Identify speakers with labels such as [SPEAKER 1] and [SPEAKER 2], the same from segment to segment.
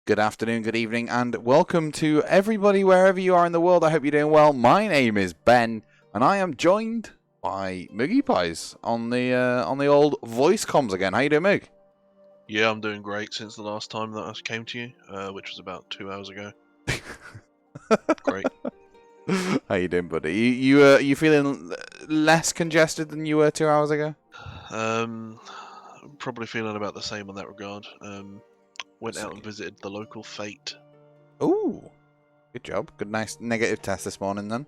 [SPEAKER 1] Good afternoon, good evening, and welcome to everybody wherever you are in the world. I hope you're doing well. My name is Ben, and I am joined by Moogie Pies on the old voice comms again. How you doing, Moog?
[SPEAKER 2] Yeah, I'm doing great since the last time that I came to you, which was about 2 hours ago. Great.
[SPEAKER 1] How you doing, buddy? You feeling less congested than you were 2 hours ago?
[SPEAKER 2] Probably feeling about the same on that regard. Went out and
[SPEAKER 1] Sick.
[SPEAKER 2] visited the local fete.
[SPEAKER 1] Ooh, good job. Good, nice negative test this morning then.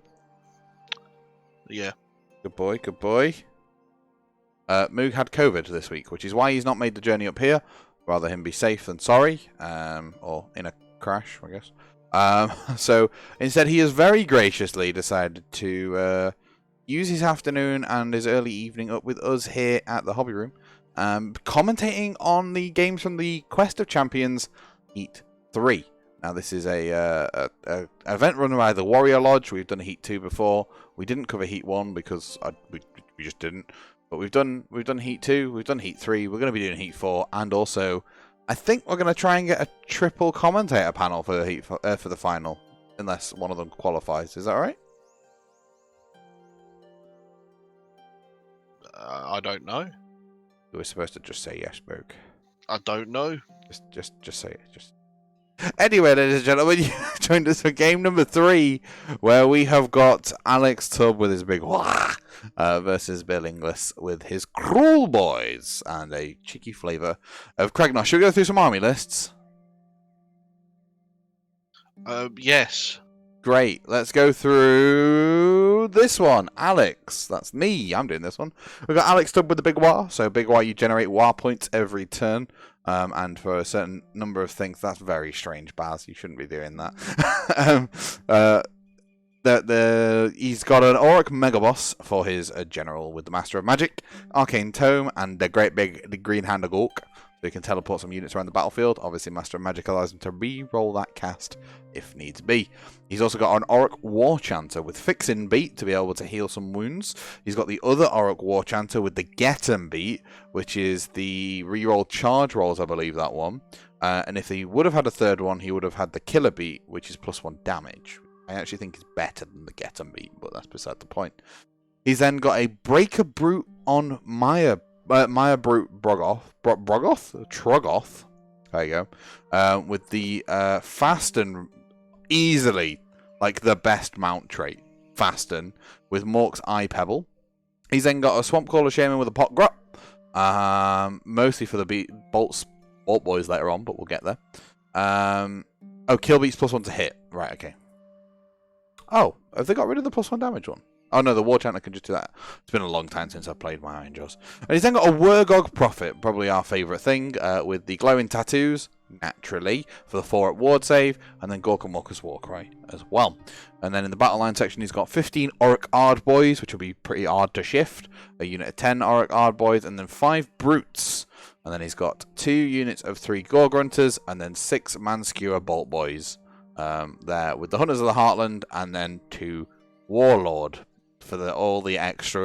[SPEAKER 2] Yeah.
[SPEAKER 1] Good boy, good boy. Moog had COVID this week, which is why he's not made the journey up here. Rather him be safe than sorry, or in a crash, I guess. So instead, he has very graciously decided to use his afternoon and his early evening up with us here at the Hobby Room, commentating on the games from the Quest of Champions Heat 3. Now, this is a event run by the Warrior Lodge. We've done Heat 2 before. We didn't cover Heat 1 because we just didn't. But we've done Heat 2, we've done Heat 3, we're going to be doing Heat 4, and also, I think we're going to try and get a triple commentator panel for the for the final, unless one of them qualifies. Is that right?
[SPEAKER 2] I don't know.
[SPEAKER 1] We're supposed to just say yes, Moog.
[SPEAKER 2] I don't know.
[SPEAKER 1] Just say it. Anyway, ladies and gentlemen, you joined us for game number 3, where we have got Alex Tubb with his big Waaagh versus Bill Inglis with his Kruleboyz and a cheeky flavour of Kragnos. Should we go through some army lists?
[SPEAKER 2] Yes.
[SPEAKER 1] Great. Let's go through this one. Alex, that's me. I'm doing this one. We've got Alex Tubb with the big Waaagh. So big Waaagh, you generate Waaagh points every turn. And for a certain number of things, that's very strange, Baz. You shouldn't be doing that. He's got an Auric Megaboss for his general with the Master of Magic, Arcane Tome, and the great big Green Hand of Gork. So he can teleport some units around the battlefield. Obviously, Master of Magic allows him to re-roll that cast if needs be. He's also got an Auric War Chanter with Fixin' Beat to be able to heal some wounds. He's got the other Auric War Chanter with the Get 'em Beat, which is the re-roll charge rolls, I believe, that one. And if he would have had a third one, he would have had the Killer Beat, which is +1 damage. I actually think is better than the Get 'em Beat, but that's beside the point. He's then got a Breaker Brute on Maya Brute Trogoth. There you go. With the fast and easily like the best mount trait, Fasten, with Mork's Eye Pebble. He's then got a Swamp Caller Shaman with a Pot Grot, mostly for the Bolt Boys later on, but we'll get there. Kill Beats +1 to hit. Right, okay. Oh, have they got rid of the +1 damage one? Oh no, the War Chanter can just do that. It's been a long time since I've played my Iron Jaws. And he's then got a Wurgog Prophet, probably our favourite thing, with the Glowing Tattoos, naturally, for the 4 at Ward Save, and then Gork and Walker's Warcry as well. And then in the Battle Line section, he's got 15 Auric Ardboys, which will be pretty hard to shift, a unit of 10 Auric Ardboys, and then 5 Brutes. And then he's got 2 units of 3 Gorgrunters, and then 6 Manskewer Bolt Boys there, with the Hunters of the Heartland, and then 2 Warlord for all the extra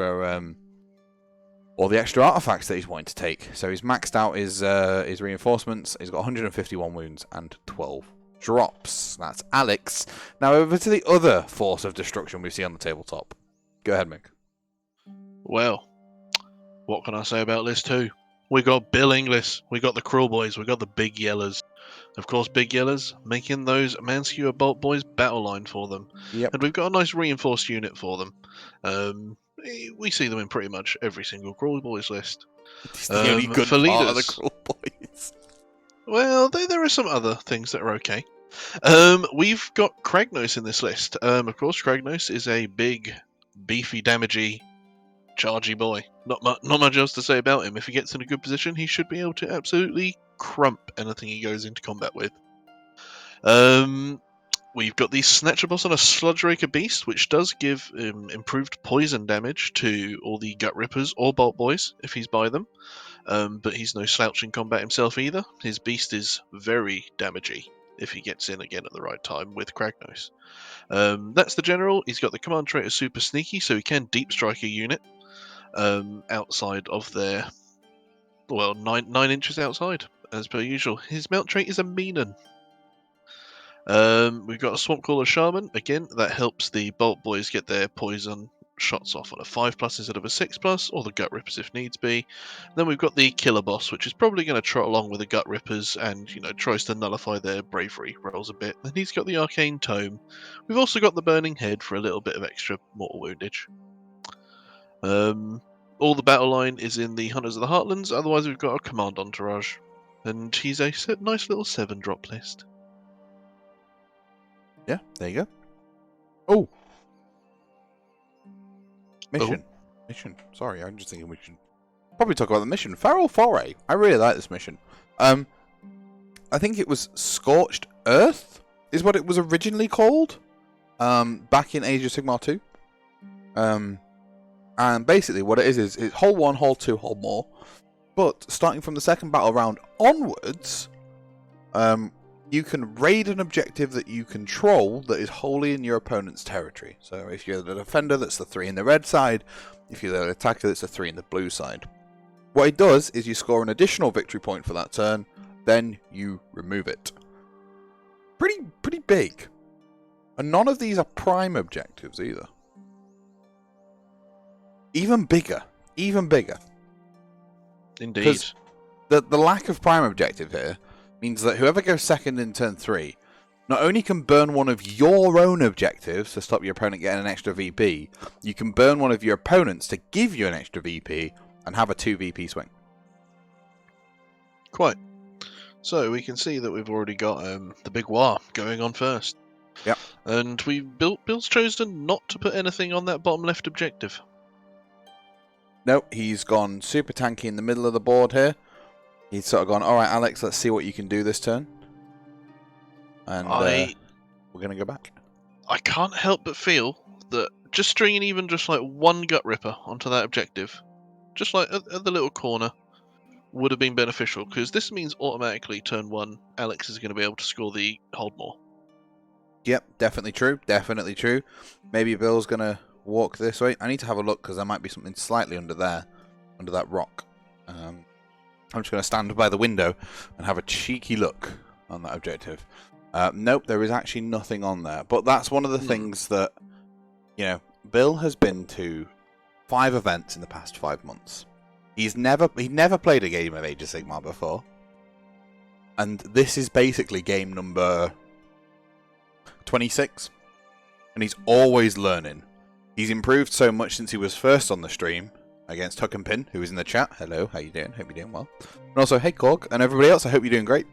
[SPEAKER 1] artifacts that he's wanting to take. So he's maxed out his reinforcements. He's got 151 wounds and 12 drops. That's Alex. Now over to the other force of destruction we see on the tabletop. Go ahead, Mick.
[SPEAKER 2] Well, what can I say about list 2? We got Bill Inglis. We got the Kruleboyz. We got the Big Yellers. Of course, Big Yellers making those Manskewer Bolt Boys battle line for them.
[SPEAKER 1] Yep.
[SPEAKER 2] And we've got a nice reinforced unit for them. We see them in pretty much every single Kruleboyz list.
[SPEAKER 1] It's the only good
[SPEAKER 2] for
[SPEAKER 1] part of the
[SPEAKER 2] leaders,
[SPEAKER 1] Kruleboyz.
[SPEAKER 2] Well, there are some other things that are okay. We've got Kragnos in this list. Of course, Kragnos is a big, beefy, damagey, chargy boy. Not much else to say about him. If he gets in a good position, he should be able to absolutely crump anything he goes into combat with. We've got the Snatcher Boss on a Sludge Raker Beast, which does give improved poison damage to all the Gut Rippers or Bolt Boys if he's by them. But he's no slouch in combat himself either. His beast is very damagey if he gets in again at the right time with Kragnos. That's the general. He's got the command trait of Super Sneaky, so he can deep strike a unit outside of their 9 inches outside, as per usual. His mount trait is a Meanin. We've got a Swamp Caller Shaman. Again, that helps the Bolt Boys get their poison shots off on a 5+ instead of a 6+, or the Gut Rippers if needs be. Then we've got the Killer Boss, which is probably going to trot along with the Gut Rippers and, tries to nullify their bravery rolls a bit. Then he's got the Arcane Tome. We've also got the Burning Head for a little bit of extra mortal woundage. All the battle line is in the Hunters of the Heartlands, otherwise we've got a Command Entourage. And he's a nice little 7-drop list.
[SPEAKER 1] Yeah, there you go. Oh! Mission. Mission. Sorry, I'm just thinking we should probably talk about the mission. Feral Foray. I really like this mission. I think it was Scorched Earth, is what it was originally called. Back in Age of Sigmar 2. And basically what it is it's Hole 1, Hole 2, Hole more. But starting from the second battle round onwards, you can raid an objective that you control that is wholly in your opponent's territory. So if you're the defender, that's the 3 in the red side. If you're the attacker, that's the 3 in the blue side. What it does is you score an additional victory point for that turn, then you remove it. Pretty big. And none of these are prime objectives either. Even bigger. Even bigger.
[SPEAKER 2] Indeed.
[SPEAKER 1] Because the lack of prime objective here means that whoever goes second in turn 3 not only can burn one of your own objectives to stop your opponent getting an extra VP, you can burn one of your opponents to give you an extra VP and have a 2 VP swing.
[SPEAKER 2] Quite. So we can see that we've already got the big Waaagh going on first.
[SPEAKER 1] Yep.
[SPEAKER 2] And Bill's chosen not to put anything on that bottom left objective.
[SPEAKER 1] Nope, he's gone super tanky in the middle of the board here. He's sort of gone, alright Alex, let's see what you can do this turn. And we're going to go back.
[SPEAKER 2] I can't help but feel that just stringing even just like one Gut Ripper onto that objective, just like at the little corner, would have been beneficial, because this means automatically turn 1 Alex is going to be able to score the Hold More.
[SPEAKER 1] Yep, definitely true. Definitely true. Maybe Bill's going to walk this way. I need to have a look because there might be something slightly under there, under that rock. I'm just going to stand by the window and have a cheeky look on that objective. Nope, there is actually nothing on there. But that's one of the things that, Bill has been to 5 events in the past 5 months. He'd never played a game of Age of Sigmar before. And this is basically game number 26. And he's always learning. He's improved so much since he was first on the stream against Huck and Pin, who is in the chat. Hello, how you doing? Hope you're doing well. And also, hey Korg, and everybody else, I hope you're doing great.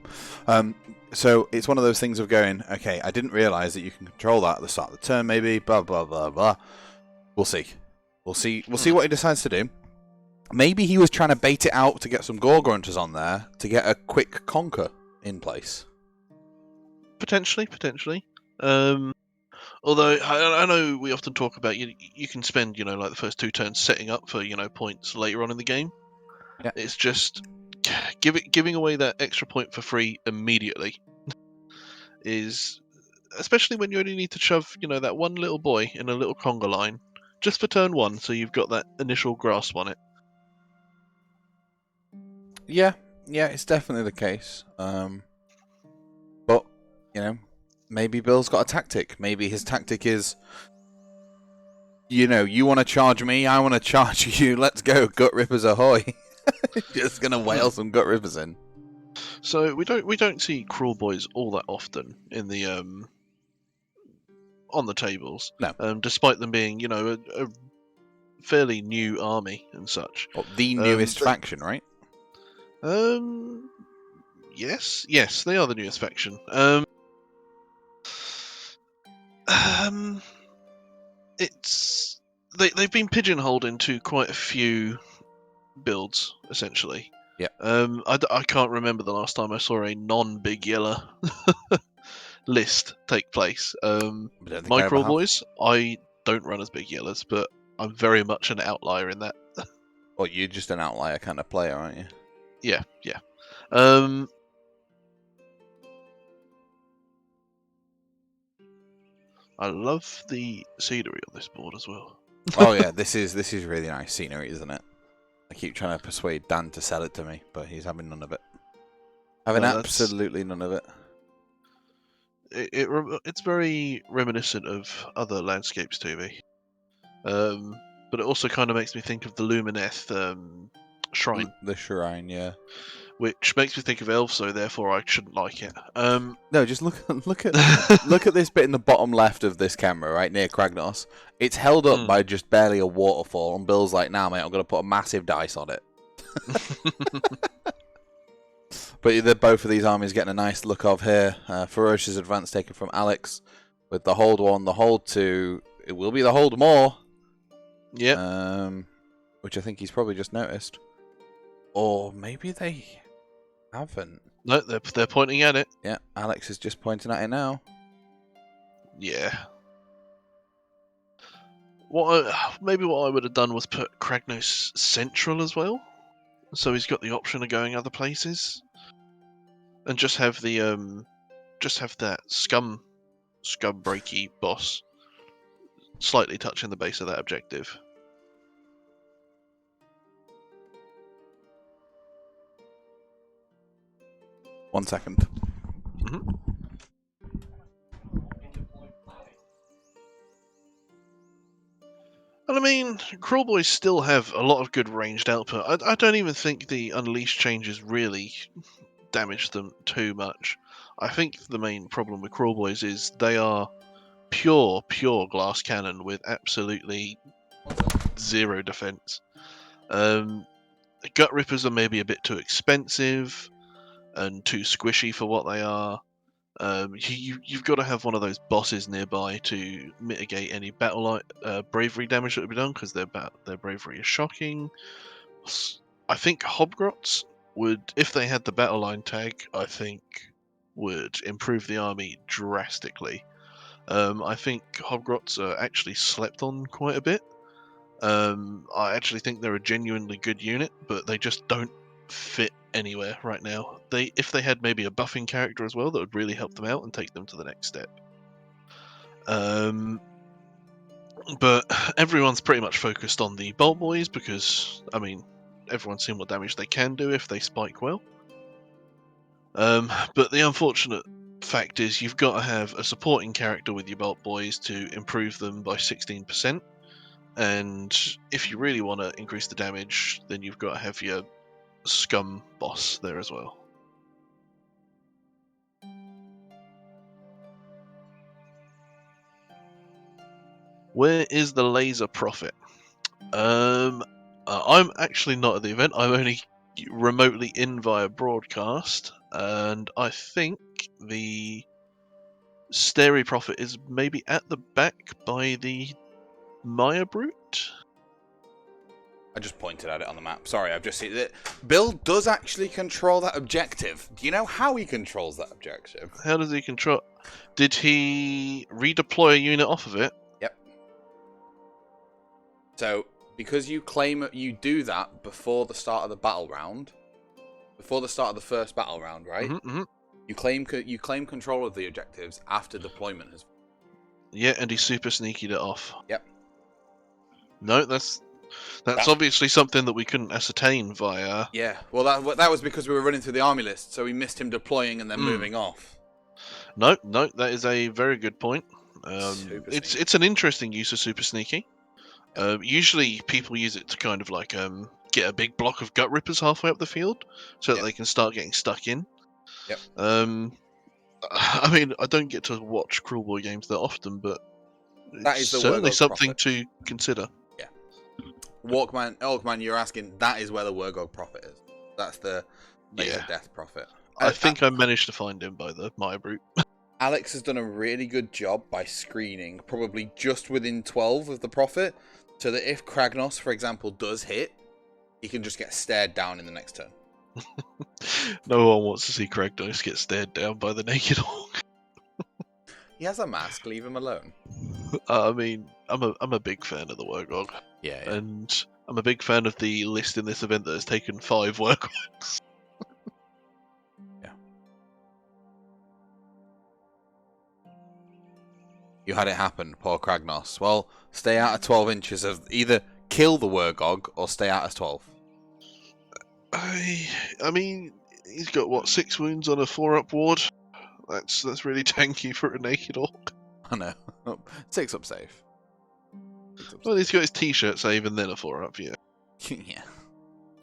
[SPEAKER 1] So it's one of those things of going, okay, I didn't realise that you can control that at the start of the turn, maybe, blah, blah, blah, blah. We'll see. We'll see what he decides to do. Maybe he was trying to bait it out to get some Gore Grunters on there to get a quick conquer in place.
[SPEAKER 2] Potentially. Although I know we often talk about you can spend like the first 2 turns setting up for points later on in the game.
[SPEAKER 1] Yeah.
[SPEAKER 2] It's just giving away that extra point for free immediately is, especially when you only need to shove that one little boy in a little conga line just for turn 1, so you've got that initial grasp on it.
[SPEAKER 1] Yeah, it's definitely the case. But maybe Bill's got a tactic. Maybe his tactic is, you want to charge me, I want to charge you. Let's go, Gut Rippers ahoy! Just gonna whale some Gut Rippers in.
[SPEAKER 2] So we don't see Kruleboyz all that often in the on the tables.
[SPEAKER 1] No.
[SPEAKER 2] Despite them being a fairly new army and such.
[SPEAKER 1] Well, the newest faction, right?
[SPEAKER 2] Yes, they are the newest faction. It's they've been pigeonholed into quite a few builds, essentially.
[SPEAKER 1] Yeah.
[SPEAKER 2] I can't remember the last time I saw a non-Big Yellow list take place. My Kruleboyz, I don't run as Big Yellows, but I'm very much an outlier in that.
[SPEAKER 1] Well, you're just an outlier kind of player, aren't you?
[SPEAKER 2] Yeah. I love the scenery on this board as well.
[SPEAKER 1] Oh yeah, this is really nice scenery, isn't it? I keep trying to persuade Dan to sell it to me, but he's having none of it. Absolutely none of it.
[SPEAKER 2] it's very reminiscent of other landscapes to me. But it also kind of makes me think of the Lumineth shrine,
[SPEAKER 1] The shrine, yeah.
[SPEAKER 2] which makes me think of elves, so therefore I shouldn't like it.
[SPEAKER 1] No, just look at this bit in the bottom left of this camera, right near Kragnos. It's held up by just barely a waterfall, and Bill's like, "Nah, mate, I'm gonna put a massive dice on it." But both of these armies getting a nice look of here. Ferocious advance taken from Alex with the hold 1, the hold 2. It will be the hold more.
[SPEAKER 2] Yeah.
[SPEAKER 1] Which I think he's probably just noticed, or maybe they haven't.
[SPEAKER 2] No, they're pointing at it.
[SPEAKER 1] Yeah, Alex is just pointing at it now.
[SPEAKER 2] Yeah. Maybe what I would have done was put Kragnos central as well, so he's got the option of going other places, and just have that scum breaky boss slightly touching the base of that objective.
[SPEAKER 1] One second.
[SPEAKER 2] Mm-hmm. And I mean, Kruleboyz still have a lot of good ranged output. I don't even think the Unleash changes really damage them too much. I think the main problem with Kruleboyz is they are pure glass cannon with absolutely zero defense. Gut Rippers are maybe a bit too expensive and too squishy for what they are. You've got to have one of those bosses nearby to mitigate any bravery damage that would be done, because their bravery is shocking. I think Hobgrots would, if they had the battle line tag, I think would improve the army drastically. I think Hobgrots are actually slept on quite a bit. I actually think they're a genuinely good unit, but they just don't fit anywhere right now. If they had maybe a buffing character as well, that would really help them out and take them to the next step. But everyone's pretty much focused on the Bolt Boys because, I mean, everyone's seen what damage they can do if they spike well. But the unfortunate fact is you've got to have a supporting character with your Bolt Boys to improve them by 16%. And if you really want to increase the damage, then you've got to have your scum boss there as well. Where is the laser prophet? I'm actually not at the event. I'm only remotely in via broadcast, and I think the Starry prophet is maybe at the back by the Maya Brute.
[SPEAKER 1] I just pointed at it on the map. Sorry, I've just seen it. Bill does actually control that objective. Do you know how he controls that objective?
[SPEAKER 2] How does he control? Did he redeploy a unit off of it?
[SPEAKER 1] Yep. So, because you claim you do that before the start of the battle round, before the start of the first battle round, right?
[SPEAKER 2] Mm-hmm.
[SPEAKER 1] You claim control of the objectives after deployment has.
[SPEAKER 2] Yeah, and he super sneakied it off.
[SPEAKER 1] Yep.
[SPEAKER 2] No, that's obviously something that we couldn't ascertain via.
[SPEAKER 1] Yeah, well, that was because we were running through the army list, so we missed him deploying and then moving off.
[SPEAKER 2] No, that is a very good point. It's an interesting use of super sneaky. Usually, people use it to kind of like get a big block of gut rippers halfway up the field, so that they can start getting stuck in.
[SPEAKER 1] Yep.
[SPEAKER 2] I mean, I don't get to watch Kruleboy games that often, but
[SPEAKER 1] that is
[SPEAKER 2] certainly something to consider.
[SPEAKER 1] Yeah. Walkman, you're asking, that is where the Wargog prophet is. That's the laser death prophet.
[SPEAKER 2] I think I managed to find him by the Maya Brute.
[SPEAKER 1] Alex has done a really good job by screening, probably just within 12 of the prophet, so that if Kragnos, for example, does hit, he can just get stared down in the next turn.
[SPEAKER 2] No one wants to see Kragnos get stared down by the Naked Hawk.
[SPEAKER 1] He has a mask. Leave him alone.
[SPEAKER 2] I mean, I'm a big fan of the Wargog.
[SPEAKER 1] Yeah.
[SPEAKER 2] And I'm a big fan of the list in this event that has taken 5 Wargogs.
[SPEAKER 1] Yeah. You had it happen, poor Kragnos. Well, stay out of 12 inches of either kill the Wargog or stay out of 12.
[SPEAKER 2] I mean, he's got, 6 wounds on a 4-up ward? That's really tanky for a naked orc.
[SPEAKER 1] I know. 6 up safe. 6 up
[SPEAKER 2] Well, he's got his t-shirt save and then a 4-up, yeah.
[SPEAKER 1] safe. Yeah.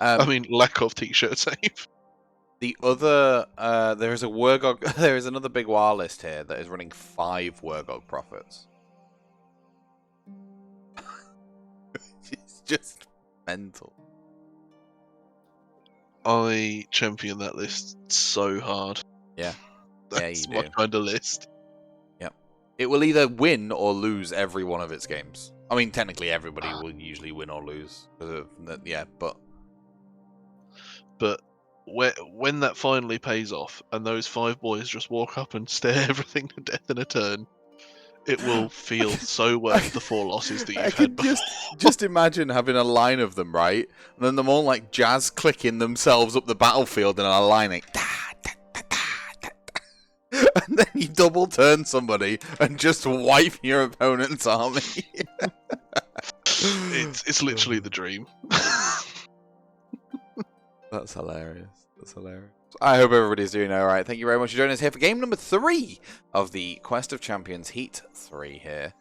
[SPEAKER 2] I mean, lack of t-shirt save.
[SPEAKER 1] The other, there is a Wargog. There is another big Waaagh list here that is running 5 Wargog prophets. It's just mental.
[SPEAKER 2] I champion that list so hard.
[SPEAKER 1] Yeah.
[SPEAKER 2] That's
[SPEAKER 1] you
[SPEAKER 2] my
[SPEAKER 1] do.
[SPEAKER 2] kind of list.
[SPEAKER 1] Yep. It will either win or lose every one of its games. I mean, technically, everybody will usually win or lose. Yeah, but
[SPEAKER 2] when that finally pays off, and those 5 boys just walk up and stare everything to death in a turn, it will feel so worth the 4 losses that
[SPEAKER 1] I
[SPEAKER 2] you've had
[SPEAKER 1] can
[SPEAKER 2] before.
[SPEAKER 1] just imagine having a line of them, right? And then them all like jazz clicking themselves up the battlefield in a line, like, da, da, da, da, da. And then you double turn somebody and just wipe your opponent's army.
[SPEAKER 2] It's literally the dream.
[SPEAKER 1] That's hilarious. That's hilarious. I hope everybody's doing alright. Thank you very much for joining us here for game number 3 of the Quest of Champions Heat 3 here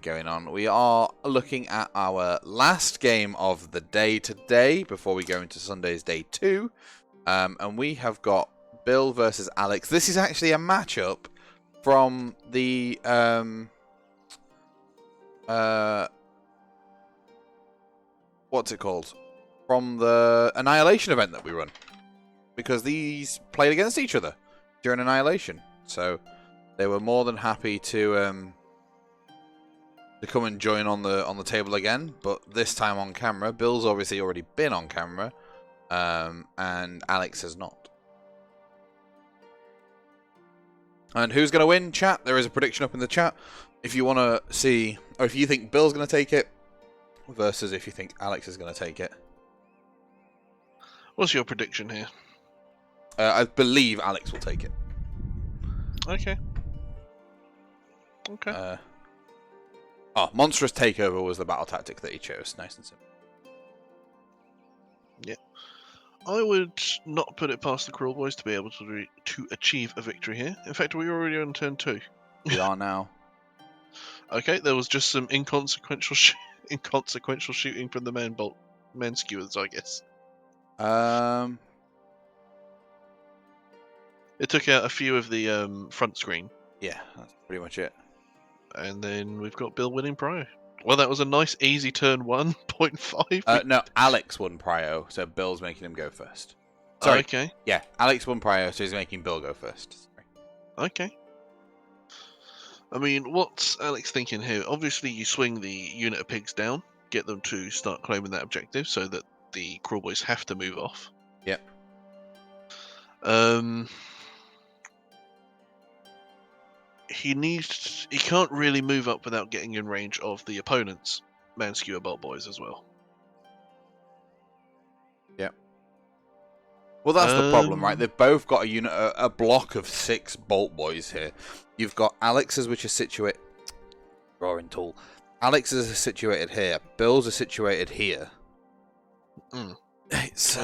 [SPEAKER 1] going on. We are looking at our last game of the day today before we go into Sunday's day 2. And we have got Bill versus Alex. This is actually a matchup from the what's it called? From the Annihilation event that we run. Because these played against each other during Annihilation. So they were more than happy to come and join on the table again, but this time on camera. Bill's obviously already been on camera, and Alex has not. And who's going to win, chat? There is a prediction up in the chat. If you want to see, or if you think Bill's going to take it, versus if you think Alex is going to take it.
[SPEAKER 2] What's your prediction here?
[SPEAKER 1] I believe Alex will take it.
[SPEAKER 2] Okay. Okay.
[SPEAKER 1] Monstrous Takeover was the battle tactic that he chose. Nice and simple.
[SPEAKER 2] Yeah. I would not put it past the Kruleboyz to be able to achieve a victory here. In fact, we're already on turn 2.
[SPEAKER 1] We are now.
[SPEAKER 2] Okay, there was just some inconsequential shooting from the man skewers, I guess. It took out a few of the front screen.
[SPEAKER 1] Yeah, that's pretty much it.
[SPEAKER 2] And then we've got Bill winning Prio. Well, that was a nice, easy turn 1.5.
[SPEAKER 1] No, Alex won Prio, so Bill's making him go first. Sorry.
[SPEAKER 2] Okay.
[SPEAKER 1] Yeah, Alex won Prio, so he's making Bill go first. Sorry.
[SPEAKER 2] Okay. I mean, what's Alex thinking here? Obviously, you swing the unit of pigs down, get them to start claiming that objective so that the Kruleboyz have to move off.
[SPEAKER 1] Yep.
[SPEAKER 2] He can't really move up without getting in range of the opponent's man skewer bolt boys as well.
[SPEAKER 1] Yep. Well, that's the problem, right? They've both got a block of 6 bolt boys here. You've got Alex's, which is situated. Drawing tool. Alex's is situated here. Bill's is situated here. It's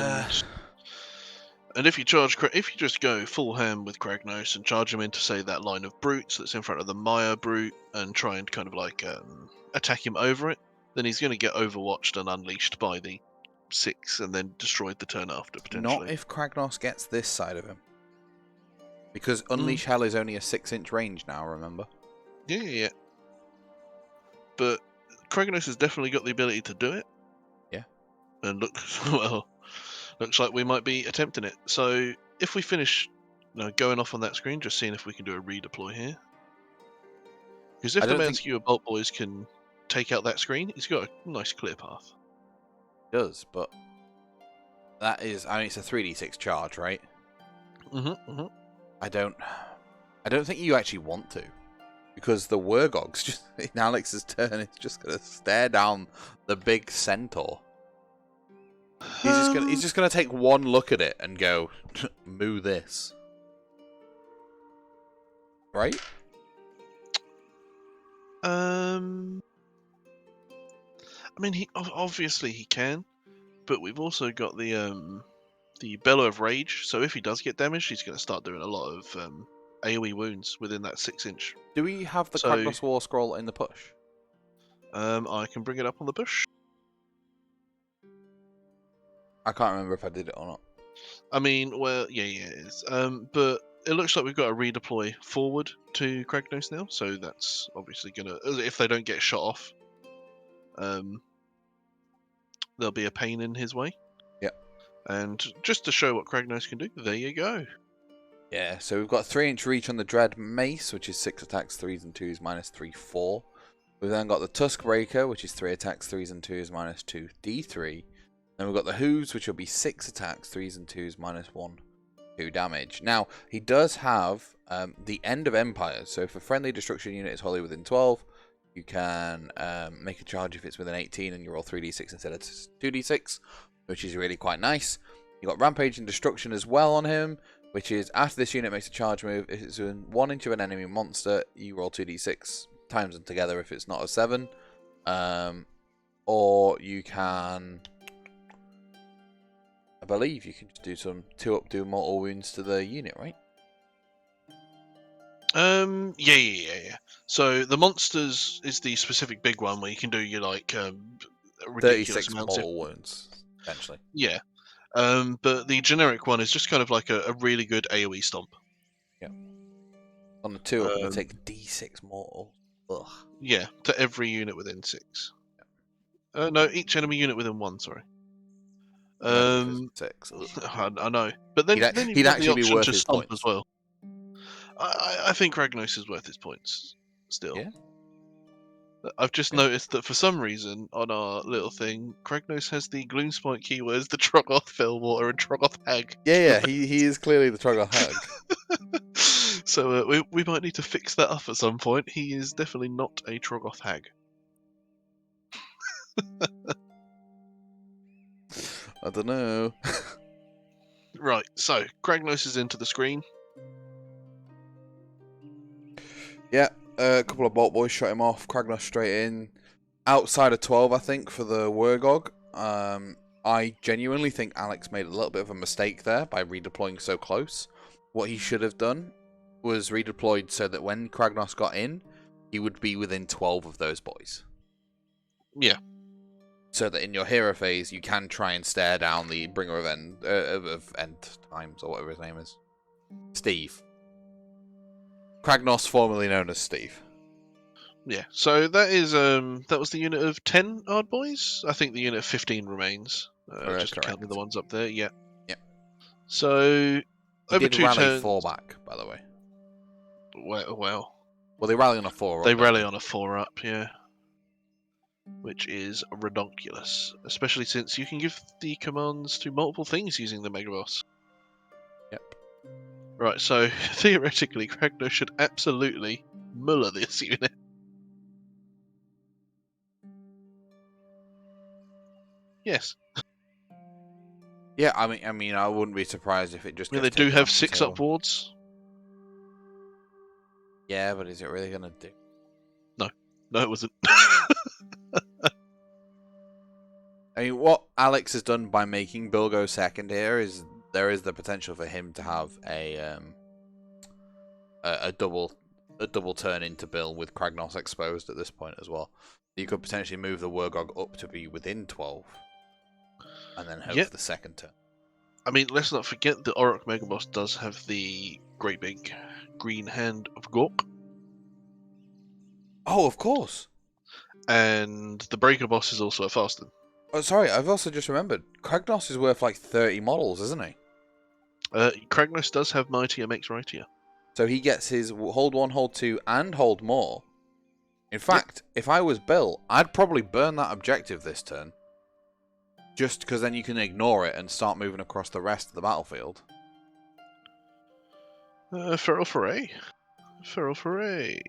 [SPEAKER 2] And if you just go full ham with Kragnos and charge him into, say, that line of brutes that's in front of the Maya brute and try and kind of like attack him over it, then he's going to get overwatched and unleashed by the 6 and then destroyed the turn after, potentially.
[SPEAKER 1] not if Kragnos gets this side of him. Because Unleash Hell is only a 6-inch range now, remember?
[SPEAKER 2] Yeah. But Kragnos has definitely got the ability to do it.
[SPEAKER 1] Yeah.
[SPEAKER 2] And looks like we might be attempting it. So if we finish going off on that screen, just seeing if we can do a redeploy here. Because if the man skewer bolt boys can take out that screen, he's got a nice clear path.
[SPEAKER 1] It does, but that is, I mean, it's a 3d6 charge, right? I don't think you actually want to. Because the Wargog's just in Alex's turn is just gonna stare down the big centaur. He's just gonna take one look at it and go, moo this. Right?
[SPEAKER 2] I mean, obviously he can, but we've also got the Bellow of Rage. So if he does get damaged, he's going to start doing a lot of AoE wounds within that 6-inch.
[SPEAKER 1] Do we have the
[SPEAKER 2] So-
[SPEAKER 1] Kragnos War Scroll in the push?
[SPEAKER 2] I can bring it up on the bush.
[SPEAKER 1] I can't remember if I did it or not.
[SPEAKER 2] I mean, well, yeah, it is. But it looks like we've got to redeploy forward to Kragnos now, so that's obviously gonna, if they don't get shot off, there'll be a pain in his way.
[SPEAKER 1] Yep.
[SPEAKER 2] And just to show what Kragnos can do, there you go.
[SPEAKER 1] Yeah, so we've got 3-inch reach on the Dread Mace, which is 6 attacks, 3s and 2s, minus 3, 4. We've then got the Tusk Breaker, which is 3 attacks, 3s and 2s, minus 2, D3. Then we've got the Hooves, which will be 6 attacks, 3s and 2s, minus 1, 2 damage. Now, he does have the End of Empires, so if a friendly destruction unit is wholly within 12, you can make a charge if it's within 18 and you roll 3d6 instead of 2d6, which is really quite nice. You've got Rampage and Destruction as well on him, which is after this unit makes a charge move, if it's within 1 inch of an enemy monster, you roll 2d6, times them together if it's not a 7. Or you can, I believe you can just do some 2-up, do mortal wounds to the unit, right?
[SPEAKER 2] Yeah. So the monsters is the specific big one where you can do your like ridiculous
[SPEAKER 1] 36
[SPEAKER 2] amounts.
[SPEAKER 1] mortal wounds, essentially.
[SPEAKER 2] Yeah. But the generic one is just kind of like a really good AoE stomp.
[SPEAKER 1] Yeah. On the 2-up, you take d6 mortal. Ugh.
[SPEAKER 2] Yeah, to every unit within 6. No, each enemy unit within 1. Sorry.
[SPEAKER 1] Imagine if it's 6.
[SPEAKER 2] I know, but then
[SPEAKER 1] He'd
[SPEAKER 2] you've got the
[SPEAKER 1] actually be
[SPEAKER 2] option
[SPEAKER 1] worth
[SPEAKER 2] to
[SPEAKER 1] his
[SPEAKER 2] stomp
[SPEAKER 1] points.
[SPEAKER 2] as well. I think Ragnos is worth his points still.
[SPEAKER 1] Yeah.
[SPEAKER 2] I've just noticed that for some reason on our little thing, Kragnos has the Gloomspite keywords, the Troggoth Fellwater and Troggoth Hag.
[SPEAKER 1] Yeah, he is clearly the Troggoth Hag.
[SPEAKER 2] So we might need to fix that up at some point. He is definitely not a Troggoth Hag.
[SPEAKER 1] I don't know.
[SPEAKER 2] Right, so Kragnos is into the screen.
[SPEAKER 1] Yeah, a couple of Bolt Boys shot him off. Kragnos straight in. Outside of 12, I think, for the Wargog. I genuinely think Alex made a little bit of a mistake there by redeploying so close. What he should have done was redeployed so that when Kragnos got in, he would be within 12 of those boys.
[SPEAKER 2] Yeah.
[SPEAKER 1] So that in your hero phase, you can try and stare down the Bringer of End Times, or whatever his name is. Steve. Kragnos, formerly known as Steve.
[SPEAKER 2] Yeah, so that is that was the unit of 10 Ard Boys. I think the unit of 15 remains. Just
[SPEAKER 1] correct.
[SPEAKER 2] counting the ones up there, yeah.
[SPEAKER 1] Yep.
[SPEAKER 2] So
[SPEAKER 1] He
[SPEAKER 2] over
[SPEAKER 1] did
[SPEAKER 2] 2
[SPEAKER 1] rally
[SPEAKER 2] turns.
[SPEAKER 1] 4 back, by the way.
[SPEAKER 2] Well,
[SPEAKER 1] Well, they rally on a 4 up.
[SPEAKER 2] they rally on a 4 up, yeah. Which is redonkulous, especially since you can give the commands to multiple things using the Mega Boss.
[SPEAKER 1] Yep.
[SPEAKER 2] Right, so theoretically, Kragnos should absolutely muller this unit. Yes.
[SPEAKER 1] Yeah, I mean, I wouldn't be surprised if it just.
[SPEAKER 2] I mean, they
[SPEAKER 1] gets
[SPEAKER 2] do
[SPEAKER 1] taken
[SPEAKER 2] have
[SPEAKER 1] off the
[SPEAKER 2] 6
[SPEAKER 1] table.
[SPEAKER 2] up wards.
[SPEAKER 1] Yeah, but is it really gonna do?
[SPEAKER 2] No, it wasn't.
[SPEAKER 1] I mean, what Alex has done by making Bill go second here is there is the potential for him to have a double turn into Bill with Kragnos exposed at this point as well. You could potentially move the Wargog up to be within 12, and then hope for the second turn.
[SPEAKER 2] I mean, let's not forget the Orruk Mega Boss does have the great big green hand of Gork,
[SPEAKER 1] Oh, of course.
[SPEAKER 2] and the Breaker Boss is also a Fasten.
[SPEAKER 1] Oh, sorry, I've also just remembered. Kragnos is worth like 30 models, isn't he?
[SPEAKER 2] Kragnos does have Mightier makes Rightier.
[SPEAKER 1] So he gets his hold 1, hold 2, and hold more. In fact, if I was Bill, I'd probably burn that objective this turn. Just because then you can ignore it and start moving across the rest of the battlefield.
[SPEAKER 2] Feral Foray. Feral Foray.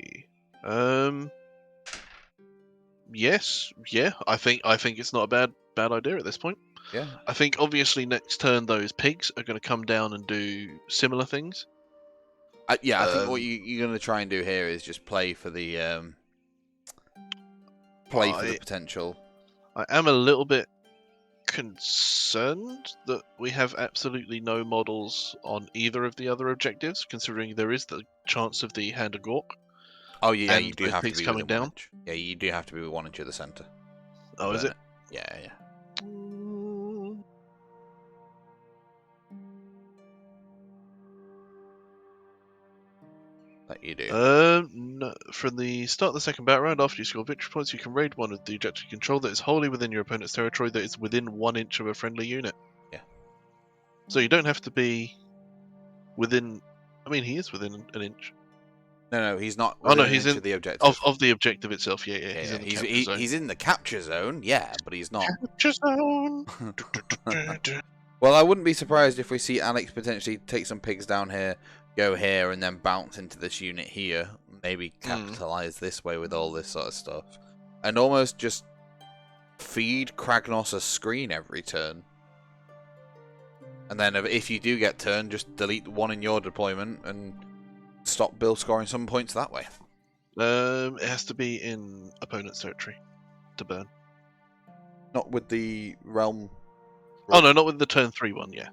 [SPEAKER 2] Yes, yeah. I think it's not a bad idea at this point.
[SPEAKER 1] Yeah.
[SPEAKER 2] I think obviously next turn those pigs are going to come down and do similar things.
[SPEAKER 1] I think what you're going to try and do here is just play for the potential.
[SPEAKER 2] I am a little bit concerned that we have absolutely no models on either of the other objectives, considering there is the chance of the Hand of Gork.
[SPEAKER 1] Oh yeah,
[SPEAKER 2] And
[SPEAKER 1] you do
[SPEAKER 2] those
[SPEAKER 1] have to
[SPEAKER 2] pigs
[SPEAKER 1] be
[SPEAKER 2] coming
[SPEAKER 1] within 1
[SPEAKER 2] down?
[SPEAKER 1] inch. Yeah, you do have to be with 1 inch of the center.
[SPEAKER 2] Oh, is it?
[SPEAKER 1] Yeah, yeah. That you do.
[SPEAKER 2] No, from the start of the second battle round, after you score victory points, you can raid one of the objective you control that is wholly within your opponent's territory that is within 1 inch of a friendly unit.
[SPEAKER 1] Yeah.
[SPEAKER 2] So you don't have to be within. I mean, he is within an inch.
[SPEAKER 1] No, he's not
[SPEAKER 2] Oh
[SPEAKER 1] within
[SPEAKER 2] no,
[SPEAKER 1] an
[SPEAKER 2] he's
[SPEAKER 1] inch
[SPEAKER 2] in
[SPEAKER 1] of the objective.
[SPEAKER 2] of the objective itself. Yeah,
[SPEAKER 1] Yeah,
[SPEAKER 2] he's
[SPEAKER 1] yeah.
[SPEAKER 2] in the capture zone.
[SPEAKER 1] He's in the capture zone, yeah, but he's not.
[SPEAKER 2] Capture zone.
[SPEAKER 1] Well, I wouldn't be surprised if we see Alex potentially take some pigs down here, go here, and then bounce into this unit here. Maybe capitalize this way with all this sort of stuff. And almost just feed Kragnos a screen every turn. And then if you do get turned, just delete one in your deployment and stop Bill scoring some points that way.
[SPEAKER 2] It has to be in opponent's territory to burn.
[SPEAKER 1] Not with the realm.
[SPEAKER 2] Oh no, not with the turn 3 one. Yeah.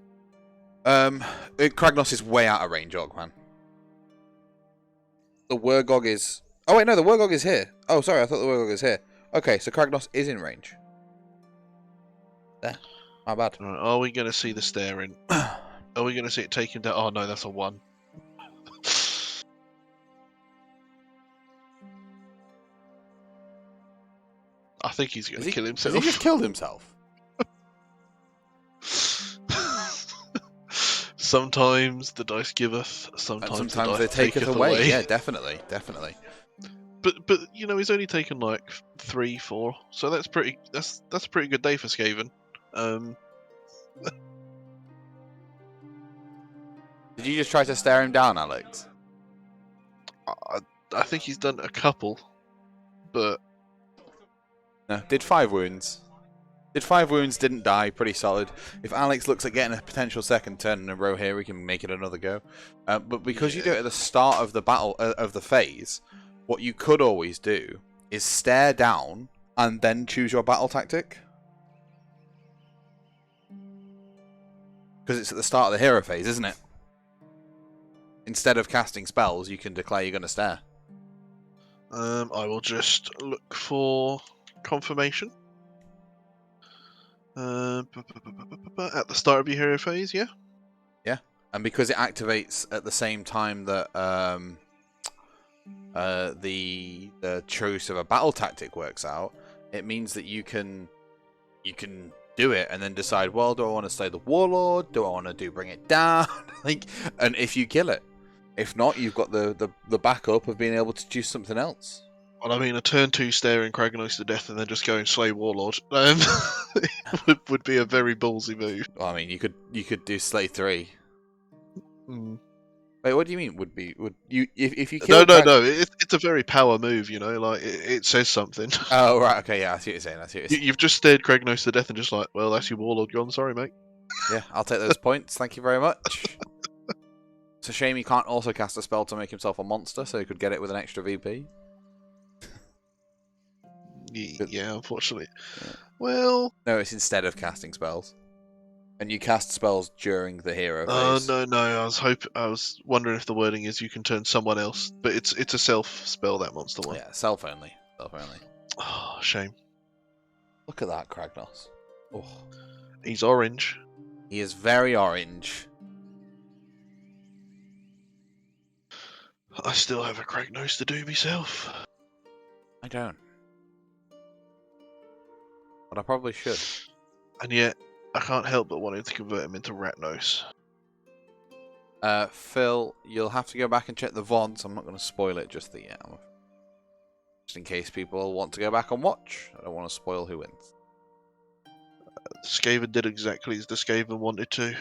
[SPEAKER 1] Kragnos is way out of range, Orkman. The Wargog is. Oh wait, no, the Wargog is here. Oh, sorry, I thought the Wargog is here. Okay, so Kragnos is in range. There, my bad.
[SPEAKER 2] Right, are we going to see the staring? Are we going to see it taken down? Oh no, that's a 1. I think he's going to kill himself.
[SPEAKER 1] Has he just killed himself?
[SPEAKER 2] Sometimes the dice giveth, sometimes the dice
[SPEAKER 1] they taketh
[SPEAKER 2] taketh
[SPEAKER 1] away. Yeah, definitely.
[SPEAKER 2] But you know, he's only taken like 3, 4, so that's pretty. That's a pretty good day for Skaven.
[SPEAKER 1] Did you just try to stare him down, Alex?
[SPEAKER 2] I think he's done a couple, but
[SPEAKER 1] no, did 5 wounds. Did 5 wounds, didn't die, pretty solid. If Alex looks at getting a potential second turn in a row here, we can make it another go. But because you do it at the start of the battle, of the phase, what you could always do is stare down and then choose your battle tactic. Because it's at the start of the hero phase, isn't it? Instead of casting spells, you can declare you're going to stare.
[SPEAKER 2] I will just look for confirmation. At the start of your hero phase, yeah?
[SPEAKER 1] Yeah, and because it activates at the same time that the choice of a battle tactic works out, it means that you can do it and then decide, well, do I want to stay the warlord? Do I want to bring it down? And if you kill it. If not, you've got the backup of being able to choose something else.
[SPEAKER 2] Well, I mean, a turn 2 staring Kragnos to death and then just go and slay Warlord would be a very ballsy move.
[SPEAKER 1] Well, I mean, you could do Slay 3.
[SPEAKER 2] Mm.
[SPEAKER 1] Wait, what do you mean? Would you if you kill?
[SPEAKER 2] No. It's a very power move, you know. Like it says something.
[SPEAKER 1] Oh right, okay, yeah, I see what you're saying.
[SPEAKER 2] You've just stared Kragnos to death and just like, well, that's your Warlord gone. Sorry, mate.
[SPEAKER 1] Yeah, I'll take those points. Thank you very much. It's a shame he can't also cast a spell to make himself a monster, so he could get it with an extra VP.
[SPEAKER 2] Yeah, unfortunately. Yeah. Well,
[SPEAKER 1] no, it's instead of casting spells, and you cast spells during the hero phase.
[SPEAKER 2] Oh no! I was wondering if the wording is you can turn someone else, but it's a self spell, that monster one.
[SPEAKER 1] Yeah, self only.
[SPEAKER 2] Oh, shame.
[SPEAKER 1] Look at that, Kragnos. Oh,
[SPEAKER 2] he's orange.
[SPEAKER 1] He is very orange.
[SPEAKER 2] I still have a Kragnos to do myself.
[SPEAKER 1] I don't. But I probably should.
[SPEAKER 2] And yet, I can't help but wanting to convert him into Ratnos.
[SPEAKER 1] Phil, you'll have to go back and check the VODs. I'm not going to spoil it just yet. Just in case people want to go back and watch. I don't want to spoil who wins.
[SPEAKER 2] Skaven did exactly as the Skaven wanted to.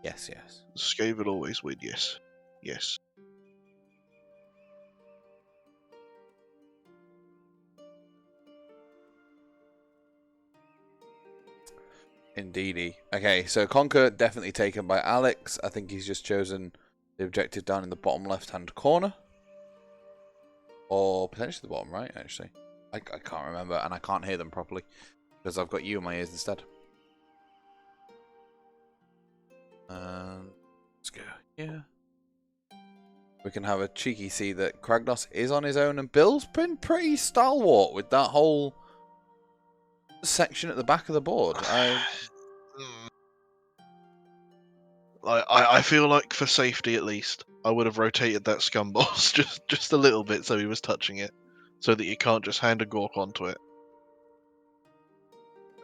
[SPEAKER 1] Yes.
[SPEAKER 2] Skaven always win, yes. Yes.
[SPEAKER 1] Indeedy. Okay, so Conquer definitely taken by Alex. I think he's just chosen the objective down in the bottom left-hand corner. Or potentially the bottom right, actually. I can't remember, and I can't hear them properly. Because I've got you in my ears instead. Let's go here. We can have a cheeky see that Kragnos is on his own, and Bill's been pretty stalwart with that whole section at the back of the board.
[SPEAKER 2] I feel like for safety at least, I would have rotated that scum boss just a little bit so he was touching it, so that you can't just hand a Gork onto it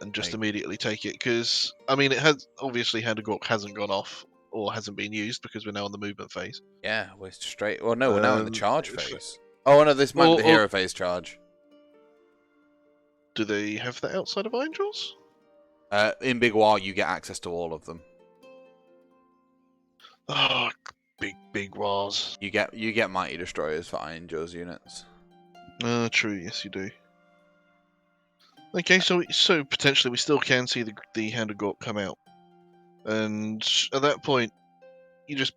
[SPEAKER 2] and just immediately take it. Because I mean, it has obviously hand a Gork hasn't gone off or hasn't been used because we're now in the movement phase.
[SPEAKER 1] Yeah, we're straight. Well, no, we're now in the charge
[SPEAKER 2] if-
[SPEAKER 1] phase. Oh no, this might be the
[SPEAKER 2] or-
[SPEAKER 1] hero phase charge.
[SPEAKER 2] Do they have that outside of Angels?
[SPEAKER 1] In Big Waaagh, you get access to all of them.
[SPEAKER 2] Oh, big wars.
[SPEAKER 1] You get mighty destroyers for Iron Jaws units.
[SPEAKER 2] True. Yes, you do. Okay, so potentially we still can see the Hand of Gork come out, and at that point, you just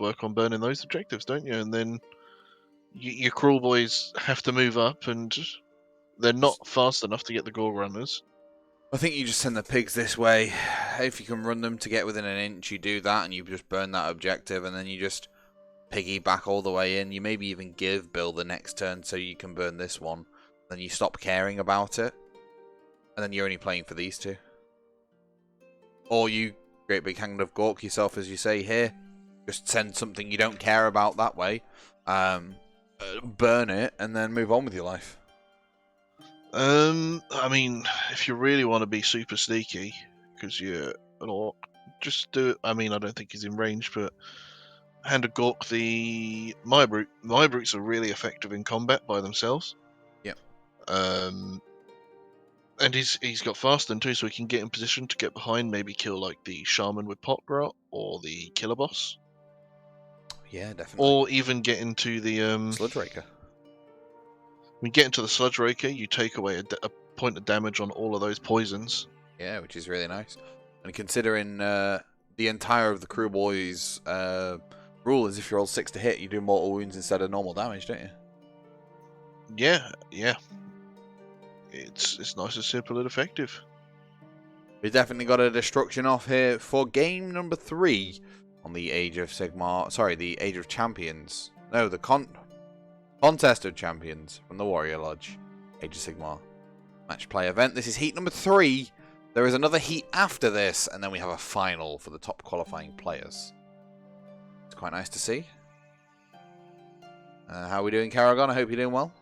[SPEAKER 2] work on burning those objectives, don't you? And then your Kruleboyz have to move up, and they're not fast enough to get the Gore runners.
[SPEAKER 1] I think you just send the pigs this way. If you can run them to get within an inch, you do that, and you just burn that objective, and then you just piggyback all the way in. You maybe even give Bill the next turn so you can burn this one. Then you stop caring about it, and then you're only playing for these two. Or you, great big hand of Gork yourself, as you say here. Just send something you don't care about that way. Burn it, and then move on with your life.
[SPEAKER 2] I mean, if you really want to be super sneaky, because you're an orc, just do it. I mean, I don't think he's in range, but Hand of Gork, the My Brutes are really effective in combat by themselves.
[SPEAKER 1] Yep.
[SPEAKER 2] And he's got Fasten too, so he can get in position to get behind, maybe kill like the Shaman with Potgrot or the Killer Boss.
[SPEAKER 1] Yeah, definitely.
[SPEAKER 2] Or even get into the
[SPEAKER 1] Sludge Raker.
[SPEAKER 2] When you get into the Sludge Raker, you take away a point of damage on all of those poisons.
[SPEAKER 1] Yeah, which is really nice. And considering the entire of the Kruleboyz rule is if you roll 6 to hit, you do mortal wounds instead of normal damage, don't you?
[SPEAKER 2] Yeah. It's nice and simple and effective.
[SPEAKER 1] We've definitely got a destruction off here for game number 3 on the Age of Sigmar. Sorry, the Age of Champions. No, the Contest of Champions from the Warrior Lodge. Age of Sigmar match play event. This is heat number 3. There is another heat after this, and then we have a final for the top qualifying players. It's quite nice to see. How are we doing, Karagon? I hope you're doing well.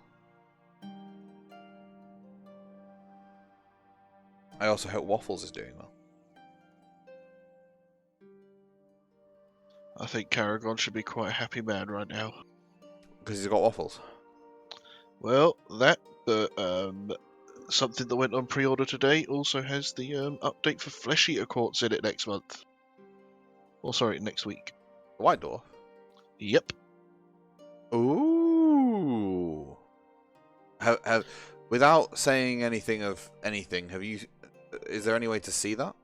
[SPEAKER 1] I also hope Waffles is doing well.
[SPEAKER 2] I think Karagon should be quite a happy man right now.
[SPEAKER 1] Because he's got Waffles.
[SPEAKER 2] Well, that something that went on pre-order today also has the update for Flesh Eater Courts in it next month. Oh, sorry, next week.
[SPEAKER 1] The White Dwarf?
[SPEAKER 2] Yep.
[SPEAKER 1] Ooh. Without saying anything of anything, is there any way to see that?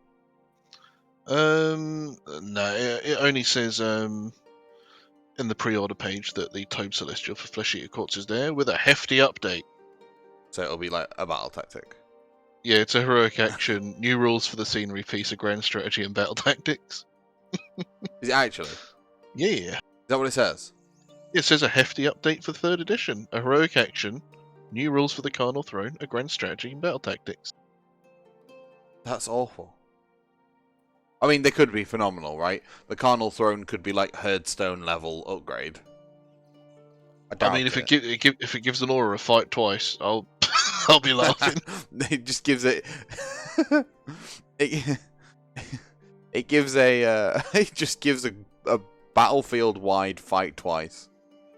[SPEAKER 2] No, it only says in the pre-order page that the Tome Celestial for Flesh Eater Courts is there with a hefty update.
[SPEAKER 1] So it'll be like a battle tactic.
[SPEAKER 2] Yeah, it's a heroic action, new rules for the scenery piece, a grand strategy and battle tactics.
[SPEAKER 1] Is it actually?
[SPEAKER 2] Yeah.
[SPEAKER 1] Is that what it says?
[SPEAKER 2] It says a hefty update for 3rd edition, a heroic action, new rules for the Carnal Throne, a grand strategy and battle tactics.
[SPEAKER 1] That's awful. I mean, they could be phenomenal, right? The Carnal Throne could be like Herdstone level upgrade.
[SPEAKER 2] I mean, if it gives an aura a fight twice, I'll be laughing.
[SPEAKER 1] It just gives it. It gives a. It just gives a battlefield wide fight twice.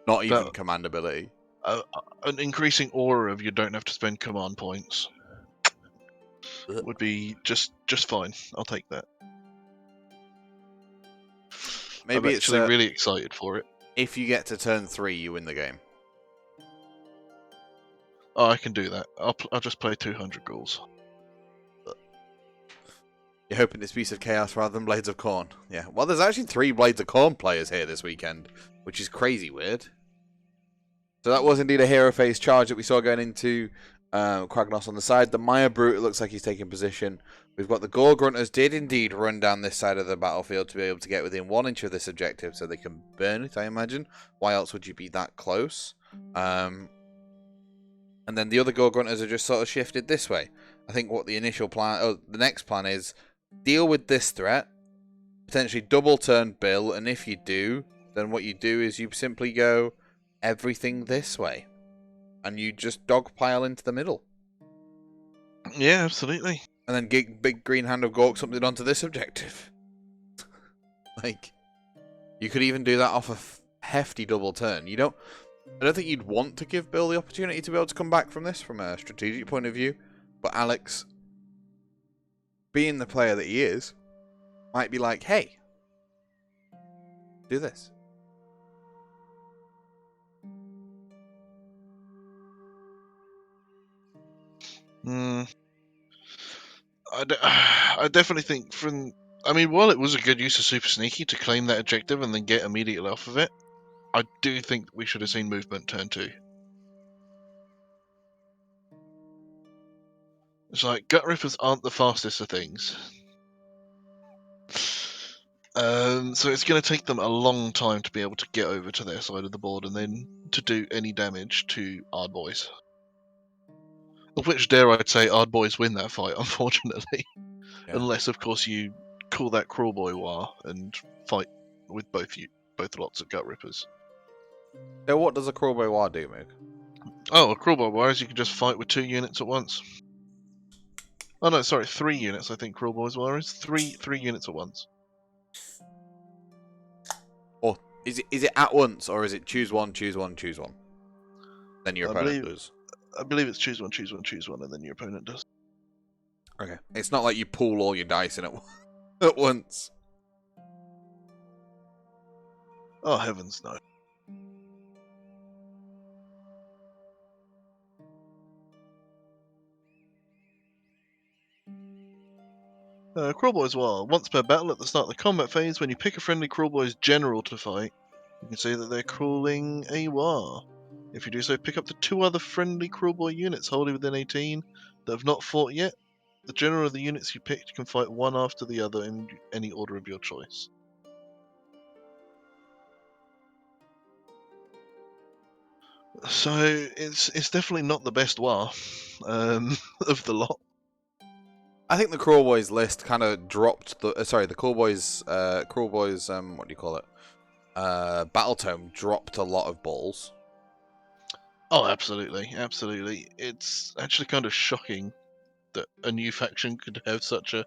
[SPEAKER 1] Not even command ability.
[SPEAKER 2] An increasing aura of you don't have to spend command points would be just fine. I'll take that.
[SPEAKER 1] Maybe
[SPEAKER 2] I'm
[SPEAKER 1] it's
[SPEAKER 2] actually really excited for it.
[SPEAKER 1] If you get to turn 3, you win the game.
[SPEAKER 2] Oh, I can do that. I'll just play 200 ghouls.
[SPEAKER 1] You're hoping it's Beast of Chaos rather than Blades of Corn. Yeah. Well, there's actually 3 Blades of Corn players here this weekend, which is crazy weird. So that was indeed a hero phase charge that we saw going into Kragnos on the side. The Maya Brute, it looks like he's taking position. We've got the Gore Grunters did indeed run down this side of the battlefield to be able to get within 1 inch of this objective so they can burn it, I imagine. Why else would you be that close? And then the other Gore Grunters are just sort of shifted this way. I think what the initial plan, the next plan is deal with this threat, potentially double turn Bill, and if you do, then what you do is you simply go everything this way. And you just dogpile into the middle.
[SPEAKER 2] Yeah, absolutely.
[SPEAKER 1] And then big green hand of Gork something onto this objective. Like, you could even do that off a hefty double turn. I don't think you'd want to give Bill the opportunity to be able to come back from this from a strategic point of view. But Alex, being the player that he is, might be like, hey, do this.
[SPEAKER 2] I definitely think while it was a good use of Super Sneaky to claim that objective and then get immediately off of it, I do think we should have seen movement turn 2. It's like, Gut Rippers aren't the fastest of things. So it's going to take them a long time to be able to get over to their side of the board and then to do any damage to Ardboys. Of which, dare I say, Ardboys win that fight, unfortunately. Yeah. Unless, of course, you call that Kruleboy Waaagh and fight with both lots of Gut Rippers.
[SPEAKER 1] So what does a Kruleboy Waaagh do, Moog?
[SPEAKER 2] Oh, a Kruleboy Waaagh is you can just fight with 2 units at once. Oh no, sorry, 3 units. I think Kruleboy's Waaagh is 3 units at once.
[SPEAKER 1] Or is it at once, or is it choose one? Then your opponent does.
[SPEAKER 2] I believe it's choose one, and then your opponent does.
[SPEAKER 1] Okay, it's not like you pool all your dice in at once.
[SPEAKER 2] Oh heavens, no. Kruleboy's Waaagh. Once per battle at the start of the combat phase, when you pick a friendly Kruleboy's general to fight, you can say that they're crawling a Waaagh. If you do so, pick up the 2 other friendly Kruleboy units wholly within 18 that have not fought yet. The general of the units you picked can fight one after the other in any order of your choice. So it's definitely not the best Waaagh of the lot.
[SPEAKER 1] I think the Kruleboyz list kind of dropped the Kruleboyz what do you call it? Battle Tome dropped a lot of balls.
[SPEAKER 2] Oh, absolutely. It's actually kind of shocking that a new faction could have such a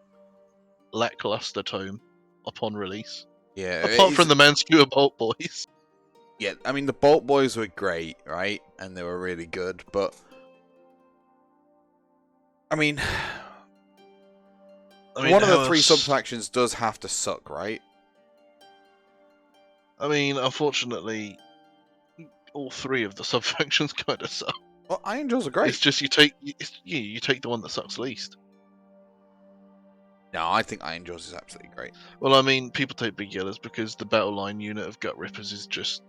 [SPEAKER 2] lackluster tome upon release.
[SPEAKER 1] Yeah.
[SPEAKER 2] Apart from the Manskewer Bolt Boys.
[SPEAKER 1] Yeah, I mean, the Bolt Boys were great, right? And they were really good, but I mean one of the 3 sub-factions does have to suck, right?
[SPEAKER 2] I mean, unfortunately, all 3 of the sub-factions kind of suck.
[SPEAKER 1] Well, Iron Jaws are great.
[SPEAKER 2] It's just you take the one that sucks least.
[SPEAKER 1] No, I think Iron Jaws is absolutely great.
[SPEAKER 2] Well, I mean, people take Big Yellows because the battle line unit of Gut Rippers is just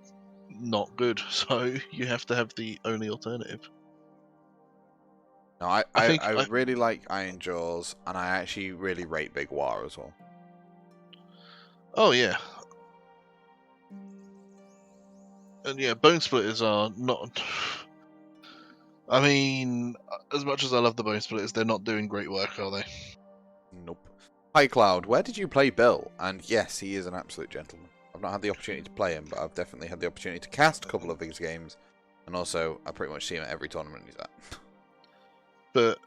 [SPEAKER 2] not good, so you have to have the only alternative.
[SPEAKER 1] No, I really like Iron Jaws, and I actually really rate Big Waaagh as well.
[SPEAKER 2] Oh yeah. And yeah, Bone Splitters are not... I mean, as much as I love the Bone Splitters, they're not doing great work, are they?
[SPEAKER 1] Nope. Hi Cloud, where did you play Bill? And yes, he is an absolute gentleman. I've not had the opportunity to play him, but I've definitely had the opportunity to cast a couple of his games, and also I pretty much see him at every tournament he's at.
[SPEAKER 2] But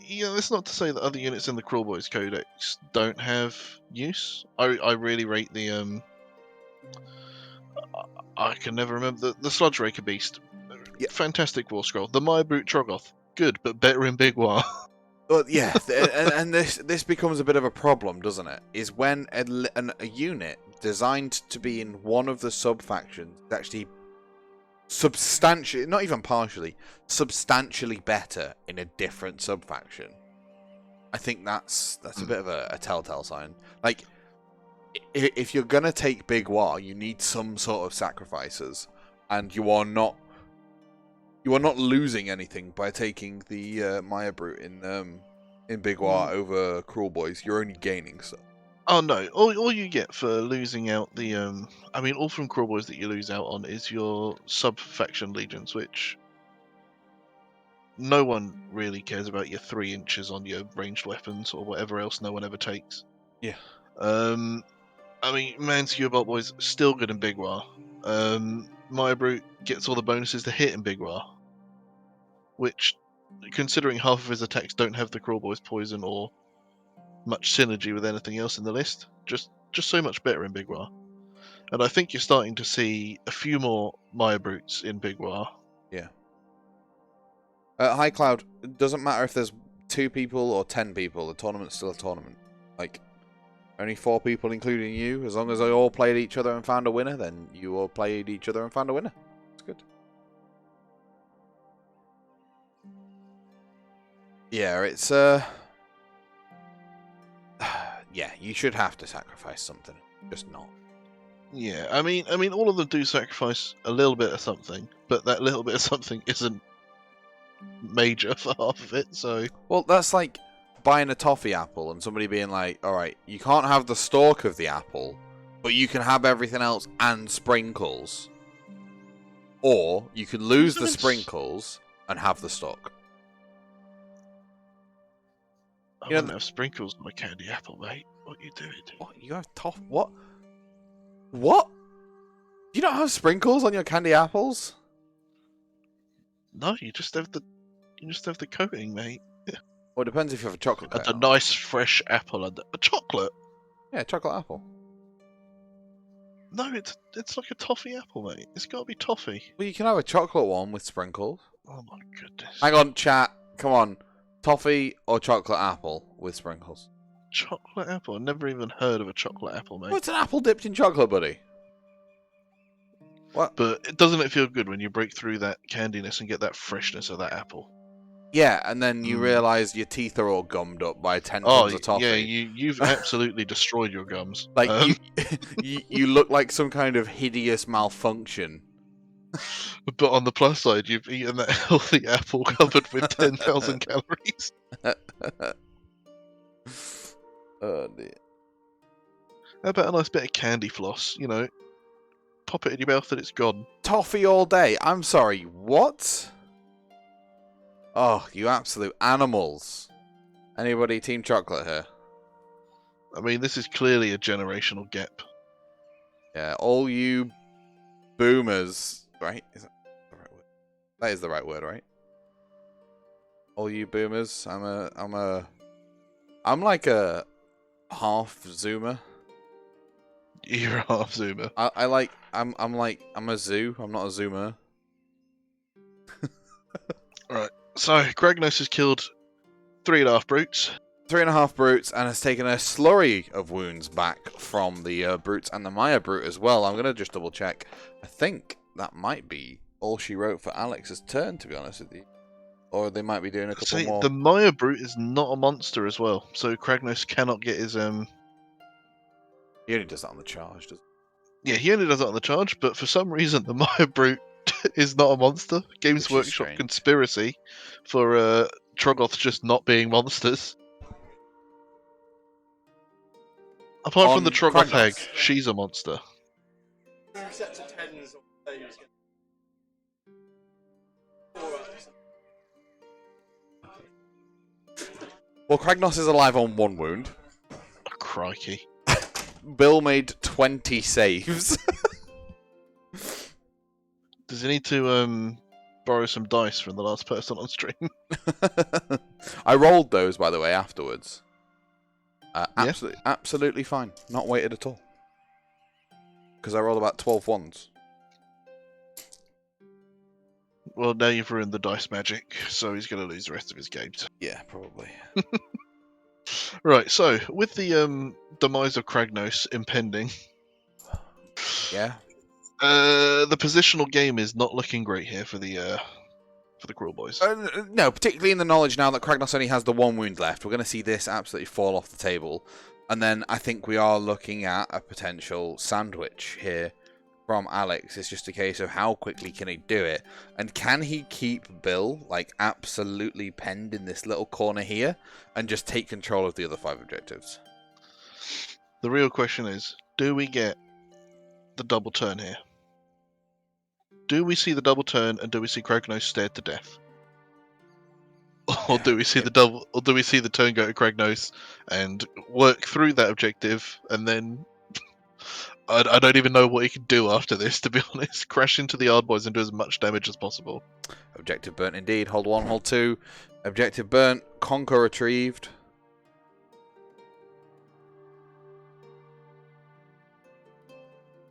[SPEAKER 2] that's not to say that other units in the Kruleboyz Codex don't have use. I really rate the I can never remember the Sludge Raker Beast. Yeah. Fantastic War Scroll. The Maya Brute Troggoth. Good, but better in Big Waaagh.
[SPEAKER 1] Well, yeah, and this becomes a bit of a problem, doesn't it? Is when a unit designed to be in one of the sub-factions is actually substantially, not even partially, substantially better in a different sub-faction. I think that's a bit of a telltale sign. Like, if you're going to take Big Waaagh, you need some sort of sacrifices, and you are not You are not losing anything by taking the Maya Brute in Big Waaagh over Kruleboyz. You're only gaining stuff.
[SPEAKER 2] Oh no! All you get for losing out the I mean, all from Kruleboyz that you lose out on is your sub-faction legions, which no one really cares about your 3 inches on your ranged weapons or whatever else no one ever takes.
[SPEAKER 1] Yeah.
[SPEAKER 2] I mean, Man-Skewer Bolt Boy's still good in Big Waaagh. Maya Brute gets all the bonuses to hit in Big Waaagh, which, considering half of his attacks don't have the Kruleboyz poison or much synergy with anything else in the list, just so much better in Big Waaagh. And I think you're starting to see a few more Maya Brutes in Big Waaagh.
[SPEAKER 1] Yeah. High Cloud, it doesn't matter if there's 2 people or 10 people, the tournament's still a tournament. Like, only 4 people including you, as long as they all played each other and found a winner, then you all played each other and found a winner. It's good. Yeah, it's, yeah, you should have to sacrifice something. Just not.
[SPEAKER 2] Yeah, I mean, all of them do sacrifice a little bit of something, but that little bit of something isn't major for half of it, so...
[SPEAKER 1] Well, that's like buying a toffee apple and somebody being like, alright, you can't have the stalk of the apple, but you can have everything else and sprinkles. Or you can lose the sprinkles and have the stalk.
[SPEAKER 2] I wouldn't have sprinkles on my candy apple, mate. What are you doing?
[SPEAKER 1] What? You have what? What? You don't have sprinkles on your candy apples?
[SPEAKER 2] No, you just have the coating, mate.
[SPEAKER 1] Well, it depends if you have a chocolate
[SPEAKER 2] And
[SPEAKER 1] coating.
[SPEAKER 2] a nice fresh apple and a chocolate.
[SPEAKER 1] Yeah, chocolate apple.
[SPEAKER 2] No, it's like a toffee apple, mate. It's got to be toffee.
[SPEAKER 1] Well, you can have a chocolate one with sprinkles.
[SPEAKER 2] Oh my goodness.
[SPEAKER 1] Hang on, chat. Come on. Toffee or chocolate apple with sprinkles?
[SPEAKER 2] Chocolate apple? I've never even heard of a chocolate apple, mate.
[SPEAKER 1] What's an apple dipped in chocolate, buddy? What?
[SPEAKER 2] But doesn't it feel good when you break through that candiness and get that freshness of that apple?
[SPEAKER 1] Yeah, and then you realise your teeth are all gummed up by 10 tons of toffee.
[SPEAKER 2] Yeah, you've absolutely destroyed your gums.
[SPEAKER 1] Like, you look like some kind of hideous malfunction.
[SPEAKER 2] But on the plus side, you've eaten that healthy apple covered with 10,000 calories.
[SPEAKER 1] Oh, dear.
[SPEAKER 2] How about a nice bit of candy floss? You know, pop it in your mouth and it's gone.
[SPEAKER 1] Toffee all day. I'm sorry, what? Oh, you absolute animals. Anybody team chocolate here?
[SPEAKER 2] I mean, this is clearly a generational gap.
[SPEAKER 1] Yeah, all you boomers, right? Is that the right word? That is the right word, right? All you boomers, I'm like a half zoomer.
[SPEAKER 2] You're a half zoomer.
[SPEAKER 1] I'm a zoo. I'm not a zoomer.
[SPEAKER 2] Right. So Kragnos has killed 3.5 brutes.
[SPEAKER 1] 3.5 brutes, and has taken a slurry of wounds back from the brutes and the Maya brute as well. I'm gonna just double check. I think that might be all she wrote for Alex's turn, to be honest with you. Or they might be doing a couple more.
[SPEAKER 2] The Maya brute is not a monster as well, so Kragnos cannot get his
[SPEAKER 1] He only does that on the charge, doesn't
[SPEAKER 2] Yeah, he only does that on the charge, but for some reason the Maya brute is not a monster. Games
[SPEAKER 1] Which is
[SPEAKER 2] Workshop
[SPEAKER 1] strange.
[SPEAKER 2] conspiracy for Troggoths just not being monsters. Apart from the Troggoth hag, she's a monster.
[SPEAKER 1] Well, Kragnos is alive on 1 wound.
[SPEAKER 2] Oh, crikey.
[SPEAKER 1] Bill made 20 saves.
[SPEAKER 2] Does he need to borrow some dice from the last person on stream?
[SPEAKER 1] I rolled those, by the way, afterwards.
[SPEAKER 2] Yeah?
[SPEAKER 1] Absolutely fine. Not weighted at all. Because I rolled about 12 ones.
[SPEAKER 2] Well, now you've ruined the dice magic, so he's going to lose the rest of his games.
[SPEAKER 1] Yeah, probably.
[SPEAKER 2] Right, so, with the demise of Kragnos impending...
[SPEAKER 1] Yeah.
[SPEAKER 2] The positional game is not looking great here for the Kruleboyz.
[SPEAKER 1] No, particularly in the knowledge now that Kragnos only has the 1 wound left. We're going to see this absolutely fall off the table. And then I think we are looking at a potential sandwich here from Alex. It's just a case of how quickly can he do it, and can he keep Bill like absolutely penned in this little corner here and just take control of the other 5 objectives.
[SPEAKER 2] The real question is, do we get the double turn here? Do we see the double turn, and do we see Kragnos stared to death? Or do we see the double? Or do we see the turn go to Kragnos and work through that objective, and then I don't even know what he can do after this, to be honest. Crash into the Ardboys and do as much damage as possible.
[SPEAKER 1] Objective burnt indeed. Hold 1, hold 2. Objective burnt. Conquer retrieved.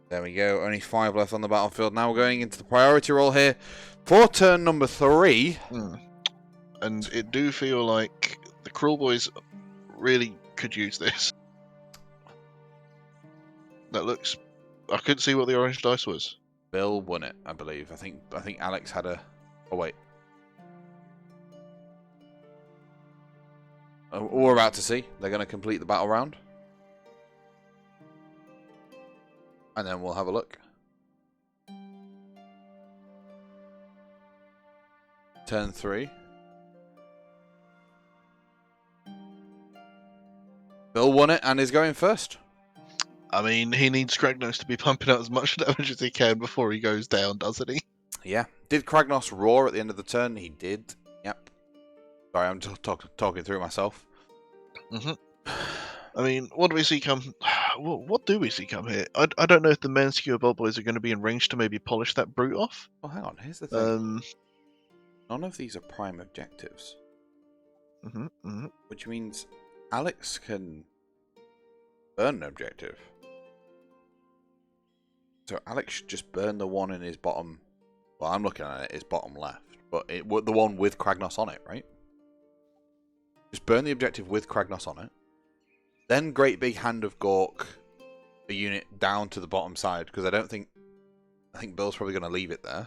[SPEAKER 1] There we go. Only 5 left on the battlefield. Now we're going into the priority roll here for turn number 3.
[SPEAKER 2] And it do feel like the Kruleboyz really could use this. That looks... I couldn't see what the orange dice was.
[SPEAKER 1] Bill won it, I believe. I think Alex had a... Oh, wait. We're about to see. They're going to complete the battle round. And then we'll have a look. Turn 3. Bill won it and is going first.
[SPEAKER 2] I mean, he needs Kragnos to be pumping out as much damage as he can before he goes down, doesn't he?
[SPEAKER 1] Yeah. Did Kragnos roar at the end of the turn? He did. Yep. Sorry, I'm just talking through myself.
[SPEAKER 2] I mean, what do we see come... What do we see come here? I don't know if the men skewer Bolt Boys are going to be in range to maybe polish that brute off.
[SPEAKER 1] Well, hang on. Here's the thing. None of these are prime objectives. Which means Alex can burn an objective. So Alex should just burn the one in his bottom... Well, I'm looking at it, his bottom left. But the one with Kragnos on it, right? Just burn the objective with Kragnos on it. Then Great Big Hand of Gork, a unit down to the bottom side, because I think Bill's probably going to leave it there.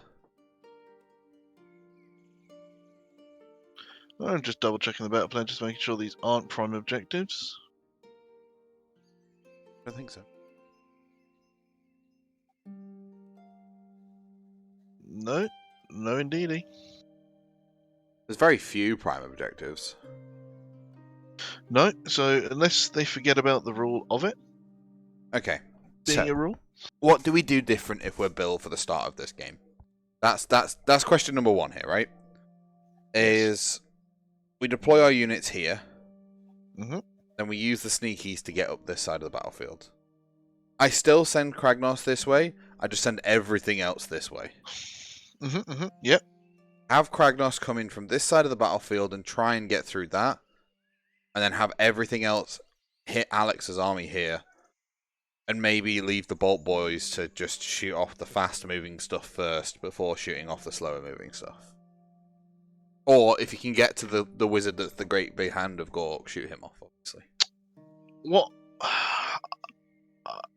[SPEAKER 2] I'm just double checking the battle plan, just making sure these aren't prime objectives.
[SPEAKER 1] I don't think so.
[SPEAKER 2] No indeedy.
[SPEAKER 1] There's very few prime objectives.
[SPEAKER 2] No, so unless they forget about the rule of it
[SPEAKER 1] Okay.
[SPEAKER 2] being a rule.
[SPEAKER 1] What do we do different if we're Bill for the start of this game? That's question number 1 here, right? Is we deploy our units here, then we use the sneakies to get up this side of the battlefield. I still send Kragnos this way, I just send everything else this way.
[SPEAKER 2] Yep.
[SPEAKER 1] Have Kragnos come in from this side of the battlefield and try and get through that, and then have everything else hit Alex's army here, and maybe leave the Bolt Boys to just shoot off the fast-moving stuff first before shooting off the slower-moving stuff. Or, if you can get to the wizard that's the Great Big Hand of Gork, shoot him off, obviously.
[SPEAKER 2] What...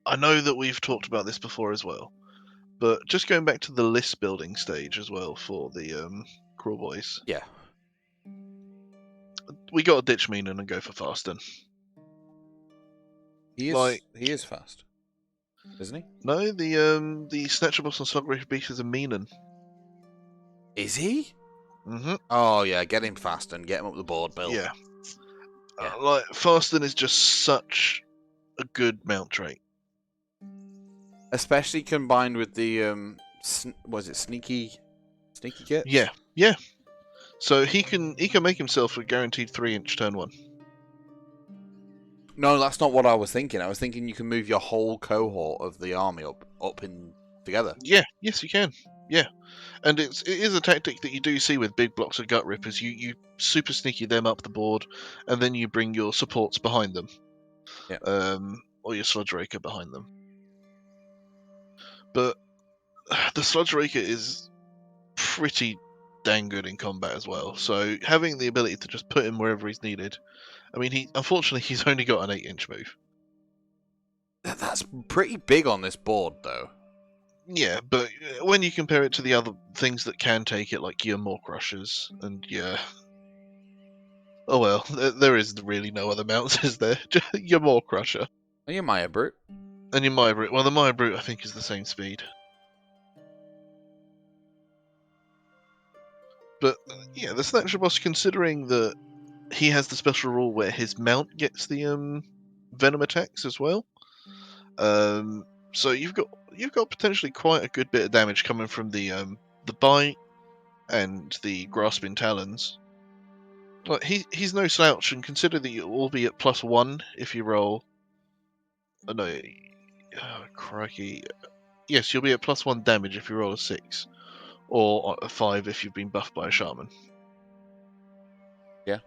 [SPEAKER 2] I know that we've talked about this before as well, but just going back to the list building stage as well for the Kruleboyz.
[SPEAKER 1] Yeah.
[SPEAKER 2] We got to ditch Meenan and go for Fasten.
[SPEAKER 1] He is fast, isn't he?
[SPEAKER 2] No, the Snatchables and Slugrish Beast is a Meenan.
[SPEAKER 1] Is he? Oh yeah, get him fast and get him up the board, Bill.
[SPEAKER 2] Yeah. Like Fasten is just such a good mount trait.
[SPEAKER 1] Especially combined with the was it sneaky kit?
[SPEAKER 2] Yeah. So he can make himself a guaranteed 3-inch turn 1.
[SPEAKER 1] No, that's not what I was thinking. I was thinking you can move your whole cohort of the army up in together.
[SPEAKER 2] Yeah, yes you can. Yeah. And it is a tactic that you do see with big blocks of gut rippers. You super sneaky them up the board, and then you bring your supports behind them.
[SPEAKER 1] Yeah.
[SPEAKER 2] Or your Sludge Raker behind them. But the Sludge Raker is pretty dang good in combat as well. So having the ability to just put him wherever he's needed. I mean, unfortunately he's only got an 8-inch move.
[SPEAKER 1] That's pretty big on this board, though.
[SPEAKER 2] Yeah, but when you compare it to the other things that can take it, like your Maw Crushers and your... Oh well, there is really no other mounts, is there? Your Maw Crusher.
[SPEAKER 1] And your Maya Brute.
[SPEAKER 2] And your Maya Brute. Well, the Maya Brute, I think, is the same speed. But yeah, the Snatcher Boss, considering that he has the special rule where his mount gets the venom attacks as well. So you've got potentially quite a good bit of damage coming from the bite and the grasping talons. Like he's no slouch, and consider that you'll all be at +1 if you roll. Oh, no, crikey. Yes, you'll be at +1 damage if you roll a 6, or a 5 if you've been buffed by a shaman.
[SPEAKER 1] Yeah.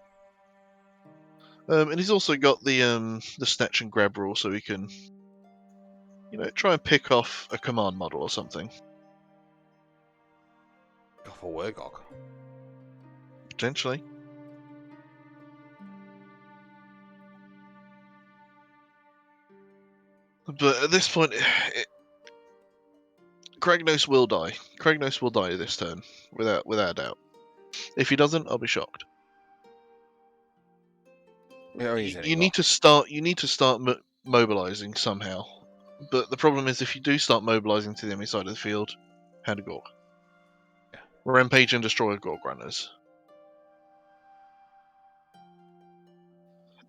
[SPEAKER 2] And he's also got the snatch and grab rule, so he can, try and pick off a command model or something.
[SPEAKER 1] Go for Waaagh.
[SPEAKER 2] Potentially. But at this point, Kragnos will die. Kragnos will die this turn, without a doubt. If he doesn't, I'll be shocked. You need to start. You need to start mobilizing somehow. But the problem is, if you do start mobilizing to the enemy side of the field, hand a Gorg.
[SPEAKER 1] Yeah.
[SPEAKER 2] Rampage and destroy Gorg runners.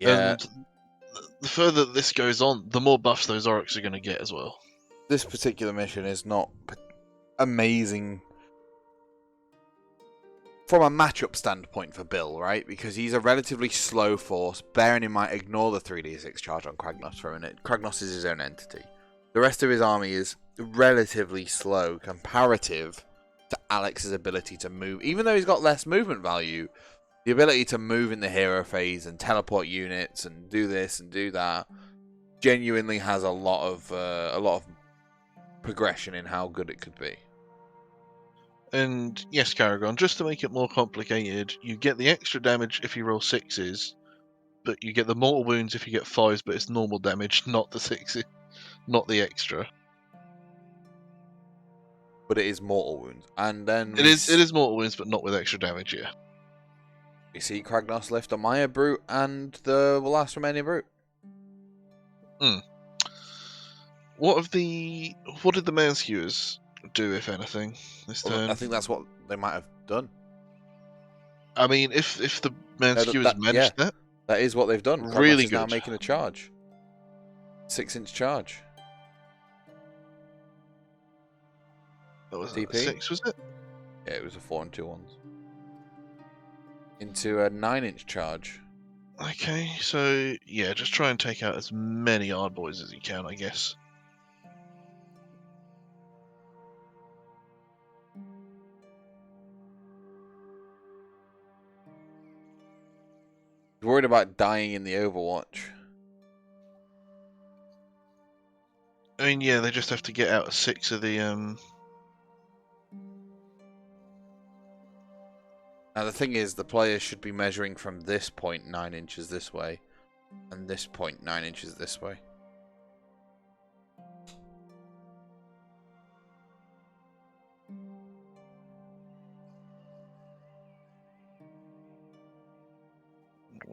[SPEAKER 1] Yeah.
[SPEAKER 2] And the further this goes on, the more buffs those Oryx are going to get as well.
[SPEAKER 1] This particular mission is not amazing from a matchup standpoint for Bill, right? Because he's a relatively slow force, bearing in mind, ignore the 3d6 charge on Kragnos for a minute. Kragnos is his own entity. The rest of his army is relatively slow comparative to Alex's ability to move. Even though he's got less movement value, the ability to move in the hero phase and teleport units and do this and do that genuinely has a lot of progression in how good it could be.
[SPEAKER 2] And yes, Karagon, just to make it more complicated, you get the extra damage if you roll 6s, but you get the mortal wounds if you get 5s, but it's normal damage, not the 6s, not the extra.
[SPEAKER 1] But it is mortal wounds. And then
[SPEAKER 2] it is mortal wounds, but not with extra damage, yeah.
[SPEAKER 1] We see Kragnos lift a Maya Brute and the last remaining Brute.
[SPEAKER 2] What did the Manskewers do, if anything, this turn?
[SPEAKER 1] I think that's what they might have done.
[SPEAKER 2] I mean, if the Manskewers managed that,
[SPEAKER 1] that is what they've done.
[SPEAKER 2] Really
[SPEAKER 1] Kragnos is
[SPEAKER 2] good.
[SPEAKER 1] now making a charge. 6-inch charge.
[SPEAKER 2] That was
[SPEAKER 1] DP?
[SPEAKER 2] 6, was it?
[SPEAKER 1] Yeah, it was a 4 and 2 ones. Into a 9-inch charge.
[SPEAKER 2] Okay, so yeah, just try and take out as many Ard Boys as you can, I guess.
[SPEAKER 1] Worried about dying in the Overwatch.
[SPEAKER 2] I mean, yeah, they just have to get out 6 of the
[SPEAKER 1] Now the thing is, the player should be measuring from this point 9 inches this way, and this point 9 inches this way.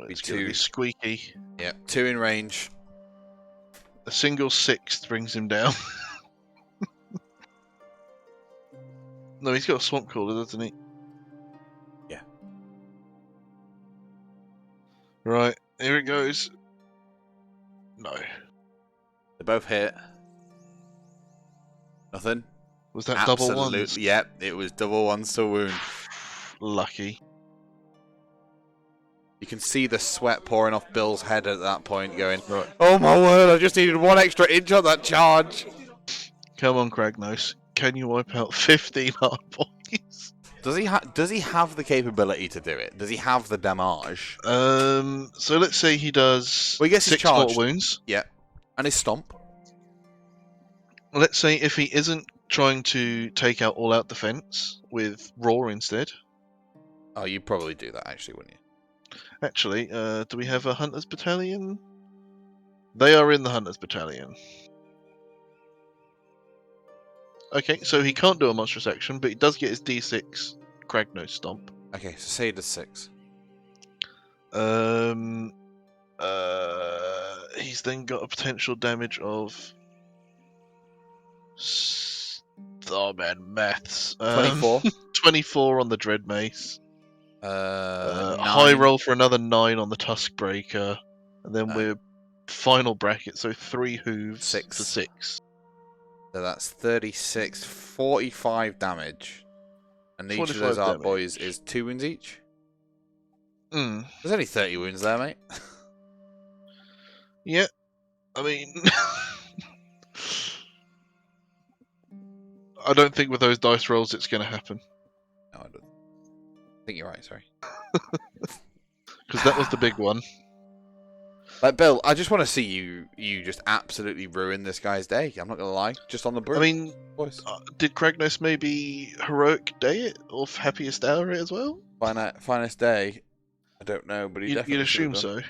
[SPEAKER 2] It's going to be squeaky.
[SPEAKER 1] Yeah, 2 in range.
[SPEAKER 2] A single 6 brings him down. No, he's got a swamp cooler, doesn't he?
[SPEAKER 1] Yeah.
[SPEAKER 2] Right, here it goes. No.
[SPEAKER 1] They both hit. Nothing.
[SPEAKER 2] Was that
[SPEAKER 1] Absolutely.
[SPEAKER 2] double ones?
[SPEAKER 1] Yep, it was double ones to wound.
[SPEAKER 2] Lucky.
[SPEAKER 1] You can see the sweat pouring off Bill's head at that point, going,
[SPEAKER 2] Right.
[SPEAKER 1] "Oh my word, I just needed 1 extra inch on that charge."
[SPEAKER 2] Come on, Kragnos. Can you wipe out 15 Ard Boys?
[SPEAKER 1] Does he have the capability to do it? Does he have the damage?
[SPEAKER 2] So let's say he does
[SPEAKER 1] Well, he gets
[SPEAKER 2] 6
[SPEAKER 1] his charge.
[SPEAKER 2] mortal wounds.
[SPEAKER 1] Yeah. And his stomp.
[SPEAKER 2] Let's say if he isn't trying to take out all-out defense with Roar instead.
[SPEAKER 1] Oh, you'd probably do that, actually, wouldn't you?
[SPEAKER 2] Actually, do we have a Hunter's Battalion? They are in the Hunter's Battalion. Okay, so he can't do a monstrous action, but he does get his D6 Kragnos Stomp.
[SPEAKER 1] Okay, so say he does 6.
[SPEAKER 2] He's then got a potential damage of... Oh man, maths.
[SPEAKER 1] 24.
[SPEAKER 2] 24 on the Dread Mace. High
[SPEAKER 1] 9.
[SPEAKER 2] roll for another 9 on the Tusk Breaker. And then we're final bracket, so 3 hooves
[SPEAKER 1] 6.
[SPEAKER 2] for 6.
[SPEAKER 1] So that's 36, 45 damage. And each of
[SPEAKER 2] 45
[SPEAKER 1] those art
[SPEAKER 2] damage.
[SPEAKER 1] boys is 2 wounds each?
[SPEAKER 2] Mm.
[SPEAKER 1] There's only 30 wounds there, mate.
[SPEAKER 2] Yeah, I mean... I don't think with those dice rolls it's going to happen.
[SPEAKER 1] No, I don't. I think you're right, sorry.
[SPEAKER 2] Because that was the big one.
[SPEAKER 1] Like, Bill, I just want to see you just absolutely ruin this guy's day. I'm not going to lie. Just on the broom.
[SPEAKER 2] I mean,
[SPEAKER 1] boys.
[SPEAKER 2] Did Kragnos maybe heroic day it? Or happiest hour it as well?
[SPEAKER 1] Finest day? I don't know, but he definitely
[SPEAKER 2] You'd assume
[SPEAKER 1] should have done.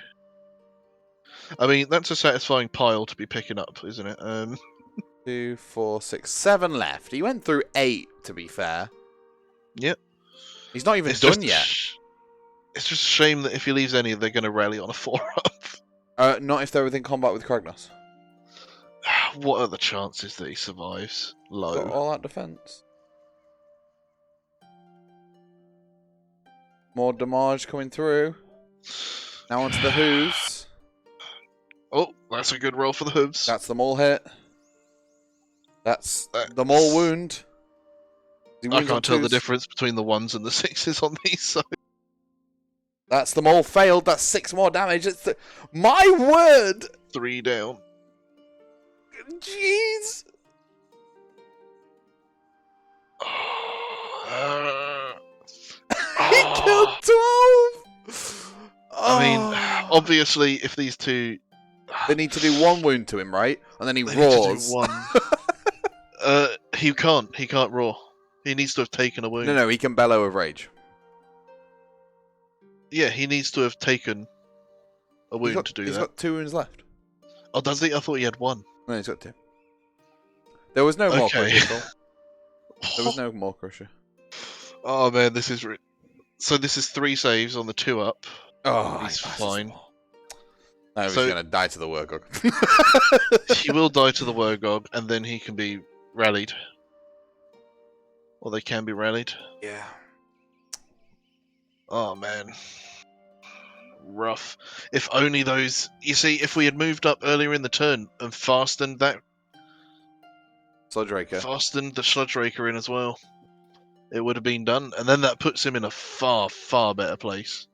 [SPEAKER 2] so. I mean, that's a satisfying pile to be picking up, isn't it?
[SPEAKER 1] 2, 4, 6, 7 left. He went through 8, to be fair.
[SPEAKER 2] Yep.
[SPEAKER 1] He's not even
[SPEAKER 2] It's
[SPEAKER 1] done
[SPEAKER 2] just
[SPEAKER 1] yet.
[SPEAKER 2] It's just a shame that if he leaves any, they're going to rally on a 4-up.
[SPEAKER 1] Not if they're within combat with Kragnos.
[SPEAKER 2] What are the chances that he survives? Low.
[SPEAKER 1] Got all that defense. More damage coming through. Now onto the hooves.
[SPEAKER 2] Oh, that's a good roll for the hooves.
[SPEAKER 1] That's the maul hit. That's the maul wound.
[SPEAKER 2] I can't tell the difference between the 1s and the 6s on these, so...
[SPEAKER 1] That's the maul failed. That's 6 more damage. My word!
[SPEAKER 2] 3 down.
[SPEAKER 1] Jeez! He killed 12!
[SPEAKER 2] I mean, obviously, if these two...
[SPEAKER 1] They need to do 1 wound to him, right? And then he
[SPEAKER 2] They need to
[SPEAKER 1] roars.
[SPEAKER 2] do 1. He can't. He can't roar. He needs to have taken a wound.
[SPEAKER 1] No, he can bellow of rage.
[SPEAKER 2] Yeah, he needs to have taken a wound to do
[SPEAKER 1] He's
[SPEAKER 2] that.
[SPEAKER 1] got 2 wounds left.
[SPEAKER 2] Oh, does he? I thought he had 1.
[SPEAKER 1] No, he's got 2. There was no more
[SPEAKER 2] Okay.
[SPEAKER 1] crusher. There was no more crusher.
[SPEAKER 2] Oh man, this is... So this is 3 saves on the 2-up.
[SPEAKER 1] Oh,
[SPEAKER 2] He's fine.
[SPEAKER 1] No, he's
[SPEAKER 2] So-
[SPEAKER 1] going to die to the Wargog.
[SPEAKER 2] He will die to the Wargog, and then he can be rallied. Or they can be rallied.
[SPEAKER 1] Yeah.
[SPEAKER 2] Oh man. Rough. If only those... You see, if we had moved up earlier in the turn and fastened that...
[SPEAKER 1] Sludge-Raker.
[SPEAKER 2] Fastened the Sludge Raker in as well, it would have been done. And then that puts him in a far, far better place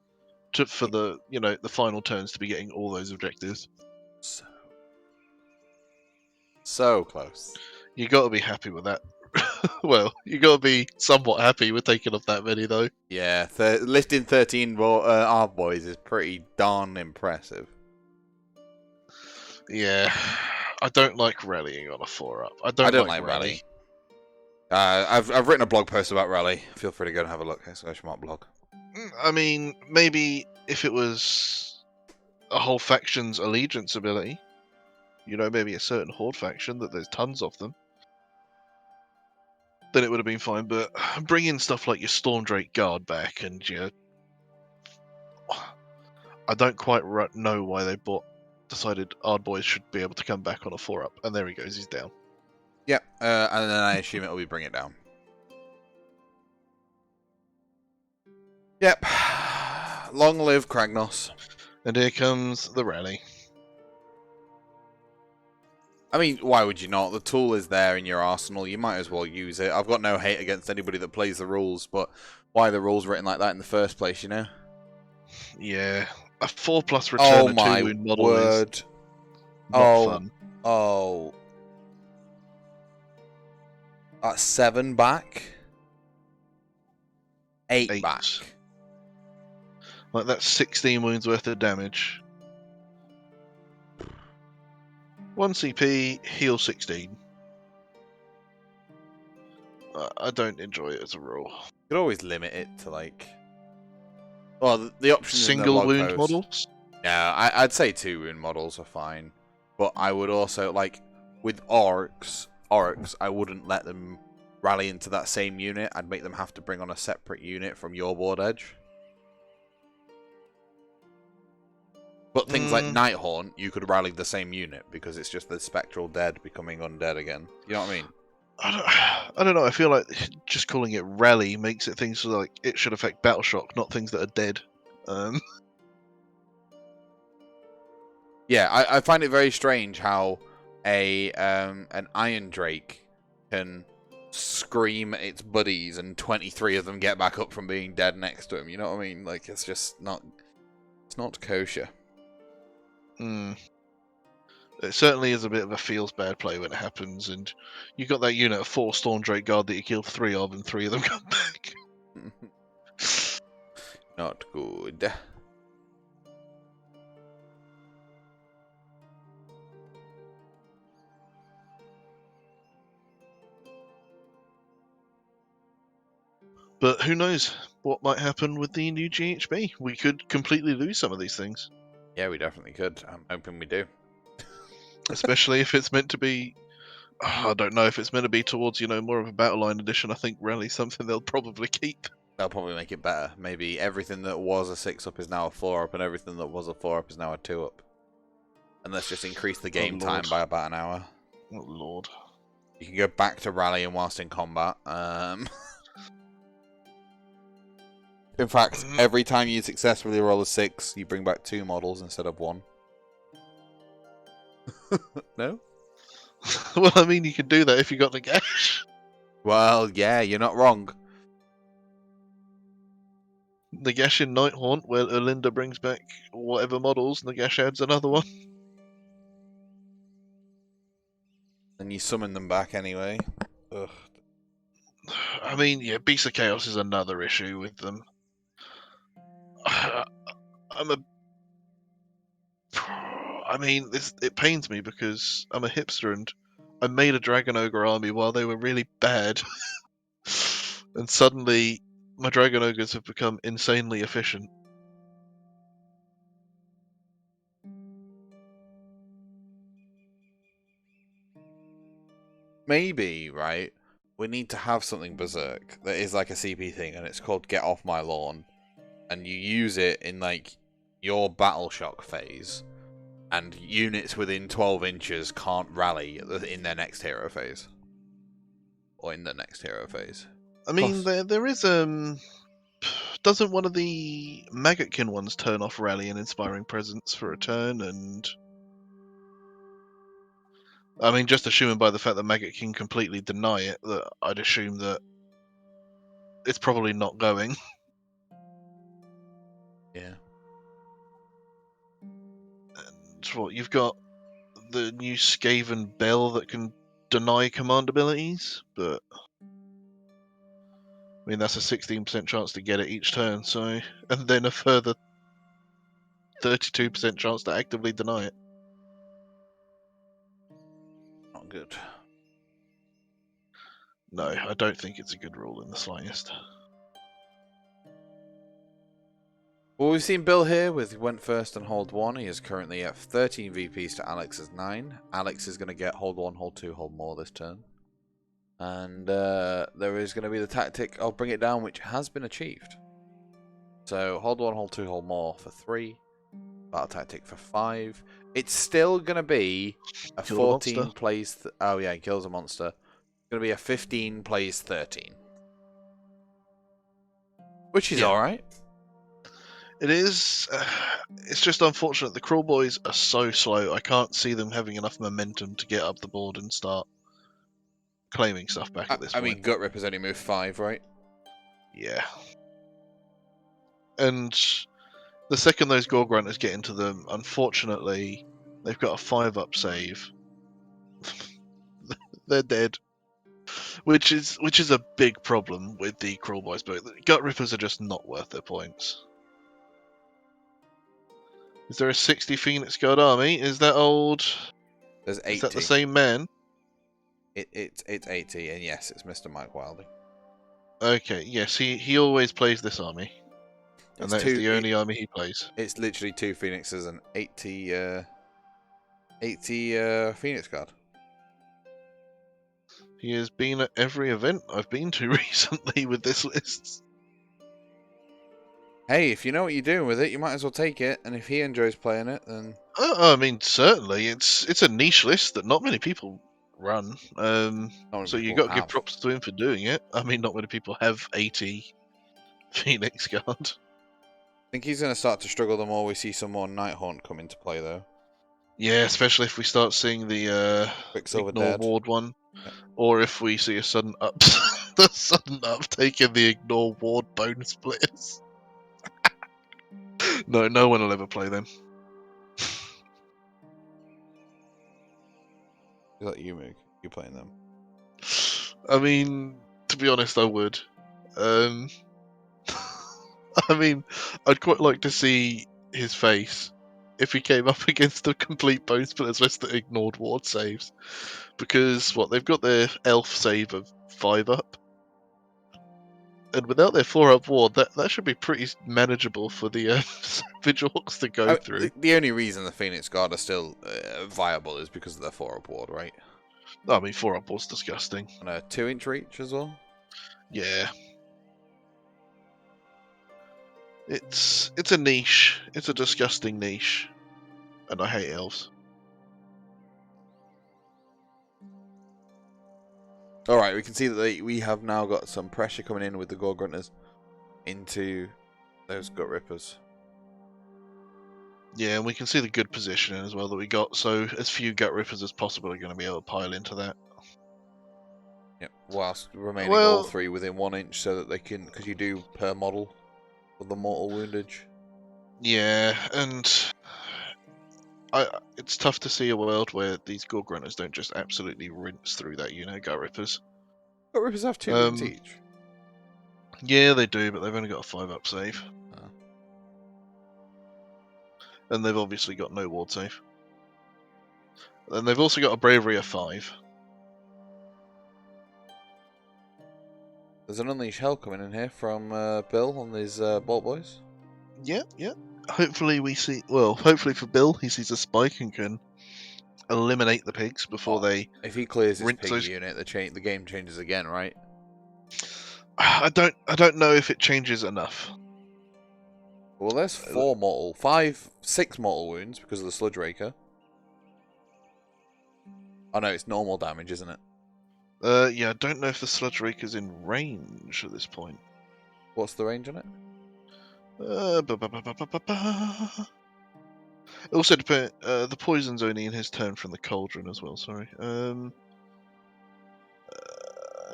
[SPEAKER 2] for the, the final turns to be getting all those objectives.
[SPEAKER 1] So close.
[SPEAKER 2] You got to be happy with that. Well, you got to be somewhat happy with taking off that many, though.
[SPEAKER 1] Yeah, lifting 13 Art Boys is pretty darn impressive.
[SPEAKER 2] Yeah, I don't like rallying on a 4-up. I
[SPEAKER 1] don't like rally. I've written a blog post about rally. Feel free to go and have a look. /mark blog.
[SPEAKER 2] I mean, maybe if it was a whole faction's allegiance ability, maybe a certain horde faction that there's tons of them, then it would have been fine. But bringing stuff like your Stormdrake Guard back and I don't quite know why they decided Ard Boys should be able to come back on a 4-up. And there he goes, he's down.
[SPEAKER 1] Yep, and then I assume it'll be bring it down. Yep. Long live Kragnos.
[SPEAKER 2] And here comes the rally.
[SPEAKER 1] I mean, why would you not? The tool is there in your arsenal. You might as well use it. I've got no hate against anybody that plays the rules, but why are the rules written like that in the first place, you know?
[SPEAKER 2] Yeah. A 4+ return and 2 wound model is not fun.
[SPEAKER 1] Oh. That's 7 back. 8 back.
[SPEAKER 2] Like, that's 16 wounds worth of damage. 1 CP, heal 16. I don't enjoy it as a rule.
[SPEAKER 1] You could always limit it to, like... Well, the option
[SPEAKER 2] Single wound models?
[SPEAKER 1] Yeah, I'd say 2 wound models are fine. But I would also, like, with orcs, I wouldn't let them rally into that same unit. I'd make them have to bring on a separate unit from your board edge. But things like Nighthaunt, you could rally the same unit because it's just the spectral dead becoming undead again. You know what I mean?
[SPEAKER 2] I don't know. I feel like just calling it rally makes it things like it should affect battle shock, not things that are dead.
[SPEAKER 1] Yeah, I find it very strange how an Iron Drake can scream at its buddies and 23 of them get back up from being dead next to him. You know what I mean? Like, it's just not... It's not kosher.
[SPEAKER 2] It certainly is a bit of a feels bad play when it happens, and you got that unit of 4 Storm Drake Guard that you killed 3 of, and 3 of them come back.
[SPEAKER 1] Not good.
[SPEAKER 2] But who knows what might happen with the new GHB? We could completely lose some of these things.
[SPEAKER 1] Yeah, we definitely could. I'm hoping we do.
[SPEAKER 2] Especially if it's meant to be... I don't know if it's meant to be towards, more of a battle line edition. I think Rally's something they'll probably keep.
[SPEAKER 1] They'll probably make it better. Maybe everything that was a 6-up is now a 4-up, and everything that was a 4-up is now a 2-up. And let's just increase the game time by about an hour.
[SPEAKER 2] Oh, Lord.
[SPEAKER 1] You can go back to rallying whilst in combat. In fact, every time you successfully roll a 6, you bring back 2 models instead of 1. No?
[SPEAKER 2] Well, I mean, you can do that if you got the gash.
[SPEAKER 1] Well, yeah, you're not wrong.
[SPEAKER 2] The gash in Night Haunt, where Olinda brings back whatever models, and the gash adds another one.
[SPEAKER 1] And you summon them back anyway. Ugh.
[SPEAKER 2] I mean, yeah, Beast of Chaos is another issue with them. It pains me because I'm a hipster and I made a Dragon Ogre army while they were really bad. And suddenly, my Dragon Ogres have become insanely efficient.
[SPEAKER 1] Maybe, right? We need to have something Berserk that is like a CP thing, and it's called Get Off My Lawn. And you use it in, like, your Battle Shock phase. And units within 12 inches can't rally in their next hero phase. Or in the next hero phase.
[SPEAKER 2] I mean, there is, doesn't one of the Maggotkin ones turn off Rally and Inspiring Presence for a turn, and... I mean, just assuming by the fact that Maggotkin completely deny it, that I'd assume that it's probably not going.
[SPEAKER 1] Yeah.
[SPEAKER 2] And what, you've got the new Skaven Bell that can deny command abilities, but... I mean, that's a 16% chance to get it each turn, so... And then a further 32% chance to actively deny it.
[SPEAKER 1] Not good.
[SPEAKER 2] No, I don't think it's a good rule in the slightest.
[SPEAKER 1] Well, we've seen Bill here with went first and hold 1. He is currently at 13 VPs to Alex's 9. Alex is going to get hold 1, hold 2, hold more this turn. And there is going to be the tactic, I'll bring it down, which has been achieved. So hold 1, hold 2, hold more for 3. Battle tactic for 5. It's still going to be a 14 plays... Oh yeah, he kills a monster. It's going to be a 15 plays 13. Which is alright.
[SPEAKER 2] It is. It's just unfortunate. The Kruleboyz are so slow. I can't see them having enough momentum to get up the board and start claiming stuff back at this point.
[SPEAKER 1] I mean, Gut Ripper's only moved 5, right?
[SPEAKER 2] Yeah. And the second those Gore Grunters get into them, unfortunately, they've got a 5-up save. They're dead. Which is a big problem with the Kruleboyz, but the Gut Rippers are just not worth their points. Is there a 60 Phoenix Guard army? Is that old?
[SPEAKER 1] There's 80.
[SPEAKER 2] Is that the same man?
[SPEAKER 1] It's 80, and yes, it's Mr. Mike Wilding.
[SPEAKER 2] Okay, yes, he always plays this army. And that is the only army he plays.
[SPEAKER 1] It's literally 2 Phoenixes and 80 Phoenix Guard.
[SPEAKER 2] He has been at every event I've been to recently with this list.
[SPEAKER 1] Hey, if you know what you're doing with it, you might as well take it. And if he enjoys playing it, then...
[SPEAKER 2] I mean, certainly. It's a niche list that not many people run.
[SPEAKER 1] Not many
[SPEAKER 2] So you
[SPEAKER 1] people
[SPEAKER 2] got to give
[SPEAKER 1] have.
[SPEAKER 2] props to him for doing it. I mean, not many people have 80 Phoenix Guard.
[SPEAKER 1] I think he's going to start to struggle the more we see some more Nighthaunt come into play, though.
[SPEAKER 2] Yeah, especially if we start seeing the
[SPEAKER 1] Quicksilver
[SPEAKER 2] Ignore
[SPEAKER 1] dead.
[SPEAKER 2] Ward one.
[SPEAKER 1] Yep.
[SPEAKER 2] Or if we see a sudden up, the sudden uptake in the Ignore Ward bone splitters. No one will ever play them.
[SPEAKER 1] Is that you, Moog? You playing them?
[SPEAKER 2] I mean, to be honest, I would. I mean, I'd quite like to see his face if he came up against a complete bone splitters list that ignored ward saves. Because, they've got their elf save of 5 up. And without their 4 up ward, that should be pretty manageable for the Savage Orcs to go through.
[SPEAKER 1] The only reason the Phoenix Guard are still viable is because of their 4-up ward, right?
[SPEAKER 2] I mean, 4 up ward's disgusting.
[SPEAKER 1] And a 2-inch reach as well?
[SPEAKER 2] Yeah. It's a niche. It's a disgusting niche. And I hate elves.
[SPEAKER 1] Alright, we can see that we have now got some pressure coming in with the Gore Grunters into those Gut Rippers.
[SPEAKER 2] Yeah, and we can see the good positioning as well that we got, so as few Gut Rippers as possible are going to be able to pile into that.
[SPEAKER 1] Yep, whilst remaining all 3 within 1 inch so that they can, because you do per model for the mortal woundage.
[SPEAKER 2] Yeah, and it's tough to see a world where these Gore Grunters don't just absolutely rinse through that, Gut Rippers.
[SPEAKER 1] Gut Rippers have 2 wounds each.
[SPEAKER 2] Yeah, they do, but they've only got a 5-up save.
[SPEAKER 1] Oh.
[SPEAKER 2] And they've obviously got no ward save. And they've also got a bravery of 5.
[SPEAKER 1] There's an Unleash Hell coming in here from Bill on his Bolt Boys.
[SPEAKER 2] Yeah. Hopefully we see... Well, hopefully for Bill, he sees a spike and can eliminate the pigs before they...
[SPEAKER 1] If he clears his pig
[SPEAKER 2] those...
[SPEAKER 1] unit, the game changes again, right?
[SPEAKER 2] I don't know if it changes enough.
[SPEAKER 1] Well, there's 6 mortal wounds because of the Sludge Raker. Oh no, it's normal damage, isn't it?
[SPEAKER 2] Yeah, I don't know if the Sludge Raker's in range at this point.
[SPEAKER 1] What's the range on it?
[SPEAKER 2] It also depends. The poison's only in his turn from the Cauldron as well. Sorry.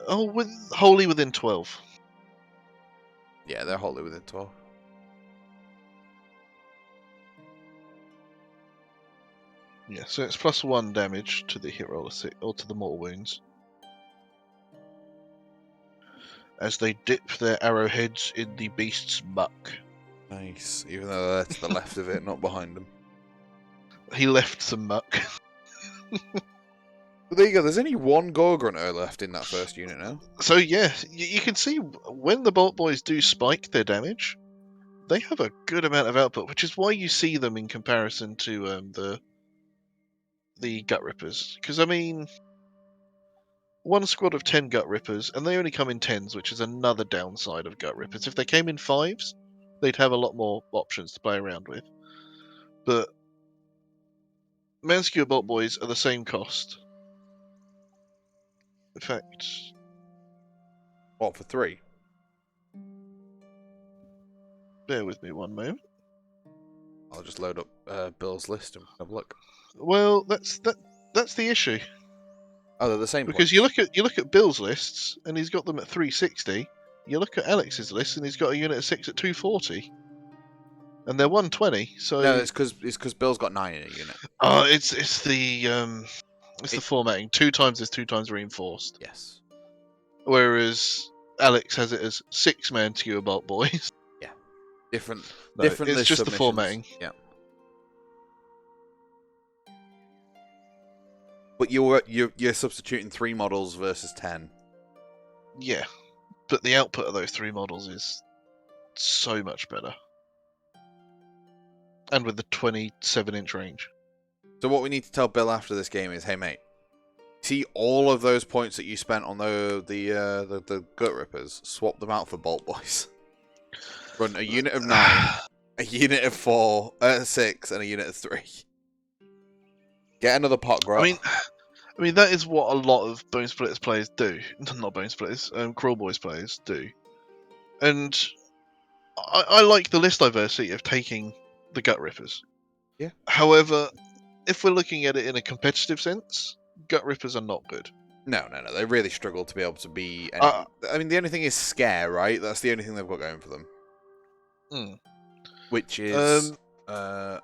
[SPEAKER 2] Wholly within 12.
[SPEAKER 1] Yeah, they're wholly within 12.
[SPEAKER 2] Yeah, so it's +1 damage to the hit roll or to the mortal wounds. As they dip their arrowheads in the beast's muck.
[SPEAKER 1] Nice, even though they're to the left of it, not behind them.
[SPEAKER 2] He left some muck.
[SPEAKER 1] But there you go, there's only 1 Gore Grunter left in that first unit now.
[SPEAKER 2] So yeah, you can see when the Bolt Boys do spike their damage, they have a good amount of output, which is why you see them in comparison to the Gut Rippers. Because, I mean, 1 squad of 10 Gut Rippers, and they only come in 10s, which is another downside of Gut Rippers. If they came in 5s, they'd have a lot more options to play around with. But Manskewer Bolt Boys are the same cost. In fact...
[SPEAKER 1] What, for 3?
[SPEAKER 2] Bear with me one moment.
[SPEAKER 1] I'll just load up Bill's list and have a look.
[SPEAKER 2] Well, that's the issue.
[SPEAKER 1] Oh, they're the same
[SPEAKER 2] Because
[SPEAKER 1] points.
[SPEAKER 2] you look at Bill's lists and he's got them at 360. You look at Alex's list and he's got a unit of 6 at 240, and they're 120. So
[SPEAKER 1] no, it's because Bill's got 9 in a unit.
[SPEAKER 2] Oh, it's the formatting. 2 times is 2 times reinforced.
[SPEAKER 1] Yes.
[SPEAKER 2] Whereas Alex has it as 6 Manskewer Bolt Boys.
[SPEAKER 1] Yeah. Different.
[SPEAKER 2] No,
[SPEAKER 1] Different.
[SPEAKER 2] it's
[SPEAKER 1] list
[SPEAKER 2] just
[SPEAKER 1] submissions.
[SPEAKER 2] the formatting.
[SPEAKER 1] Yeah. But you're substituting 3 models versus 10.
[SPEAKER 2] Yeah, but the output of those 3 models is so much better, and with the 27-inch range.
[SPEAKER 1] So what we need to tell Bill after this game is, hey mate, see all of those points that you spent on the Gut Rippers, swap them out for Bolt Boys. Run a unit of 9, a unit of 4, 6, and a unit of 3. Get another pot grot.
[SPEAKER 2] I mean, I mean, that is what a lot of Bone Splitters players do. Not Bone Splitters, Kruleboyz players do. And I like the list diversity of taking the Gut Rippers.
[SPEAKER 1] Yeah.
[SPEAKER 2] However, if we're looking at it in a competitive sense, Gut Rippers are not good.
[SPEAKER 1] No. They really struggle to be able to be.
[SPEAKER 2] Uh,
[SPEAKER 1] I mean, the only thing is scare, right? That's the only thing they've got going for them.
[SPEAKER 2] hmm.
[SPEAKER 1] Which is no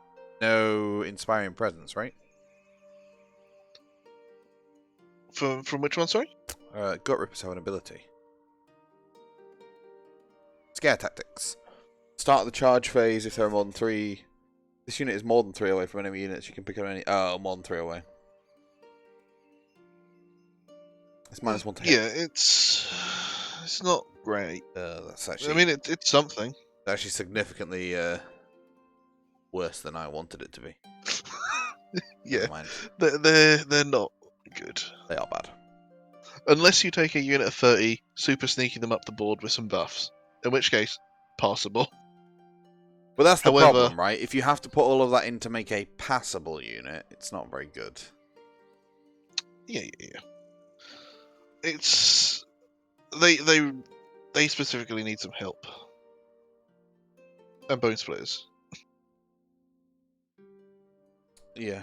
[SPEAKER 1] inspiring presence, right?
[SPEAKER 2] From which one, sorry?
[SPEAKER 1] Gut Rippers have an ability. Scare tactics. Start the charge phase if there are more than 3. This unit is more than 3 away from enemy units. You can pick up any. Oh, more than 3 away. It's -1 to hit.
[SPEAKER 2] Yeah, it's not great.
[SPEAKER 1] That's actually.
[SPEAKER 2] I mean, it's something.
[SPEAKER 1] Actually significantly worse than I wanted it to be.
[SPEAKER 2] Yeah,
[SPEAKER 1] Never mind.
[SPEAKER 2] they're not good.
[SPEAKER 1] They are bad.
[SPEAKER 2] Unless you take a unit of 30, super sneaking them up the board with some buffs. In which case, passable.
[SPEAKER 1] But that's the
[SPEAKER 2] However-
[SPEAKER 1] problem, right? If you have to put all of that in to make a passable unit, it's not very good.
[SPEAKER 2] Yeah. It's they specifically need some help. And Bone Splitters.
[SPEAKER 1] Yeah.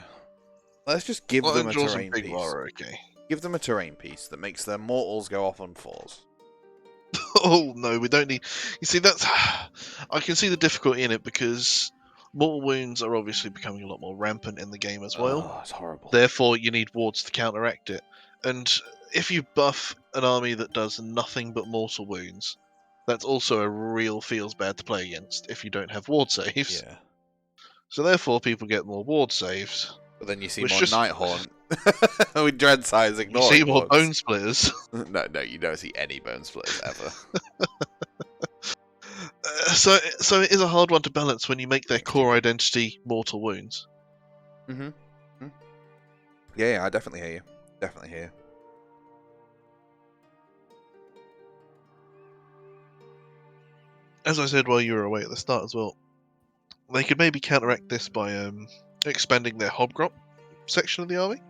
[SPEAKER 1] Let's just give
[SPEAKER 2] Well,
[SPEAKER 1] them a
[SPEAKER 2] and Jaws and
[SPEAKER 1] terrain
[SPEAKER 2] Big
[SPEAKER 1] piece.
[SPEAKER 2] Waaagh are okay.
[SPEAKER 1] Give them a terrain piece that makes their mortals go off on 4s.
[SPEAKER 2] Oh no, we don't need. You see, that's I can see the difficulty in it because mortal wounds are obviously becoming a lot more rampant in the game as well.
[SPEAKER 1] Oh, it's horrible.
[SPEAKER 2] Therefore, you need wards to counteract it. And if you buff an army that does nothing but mortal wounds, that's also a real feels bad to play against if you don't have ward saves.
[SPEAKER 1] Yeah.
[SPEAKER 2] So therefore, people get more ward saves.
[SPEAKER 1] But then you see
[SPEAKER 2] Which
[SPEAKER 1] more
[SPEAKER 2] just-
[SPEAKER 1] Nighthaunt with dread size
[SPEAKER 2] You
[SPEAKER 1] ignoring
[SPEAKER 2] see more
[SPEAKER 1] wards.
[SPEAKER 2] bone splitters.
[SPEAKER 1] No, you don't see any bone splitters ever.
[SPEAKER 2] So it is a hard one to balance when you make their core identity mortal wounds.
[SPEAKER 1] Mm-hmm. Yeah, I definitely hear you. Definitely hear you.
[SPEAKER 2] As I said while you were away at the start as well, they could maybe counteract this by expanding their Hobgrot section of the army.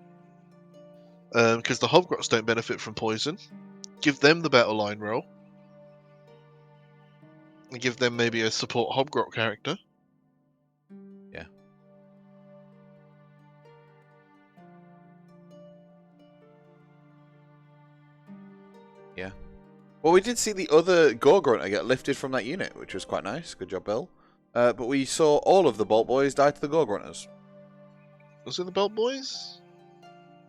[SPEAKER 2] Because the Hobgrots don't benefit from poison. Give them the battle line roll. And give them maybe a support Hobgrot character.
[SPEAKER 1] Yeah. Yeah. Well, we did see the other Gorgrunter get lifted from that unit, which was quite nice. Good job, Bill. But we saw all of the Bolt Boys die to the Gorgrunters.
[SPEAKER 2] Was it the Belt Boys?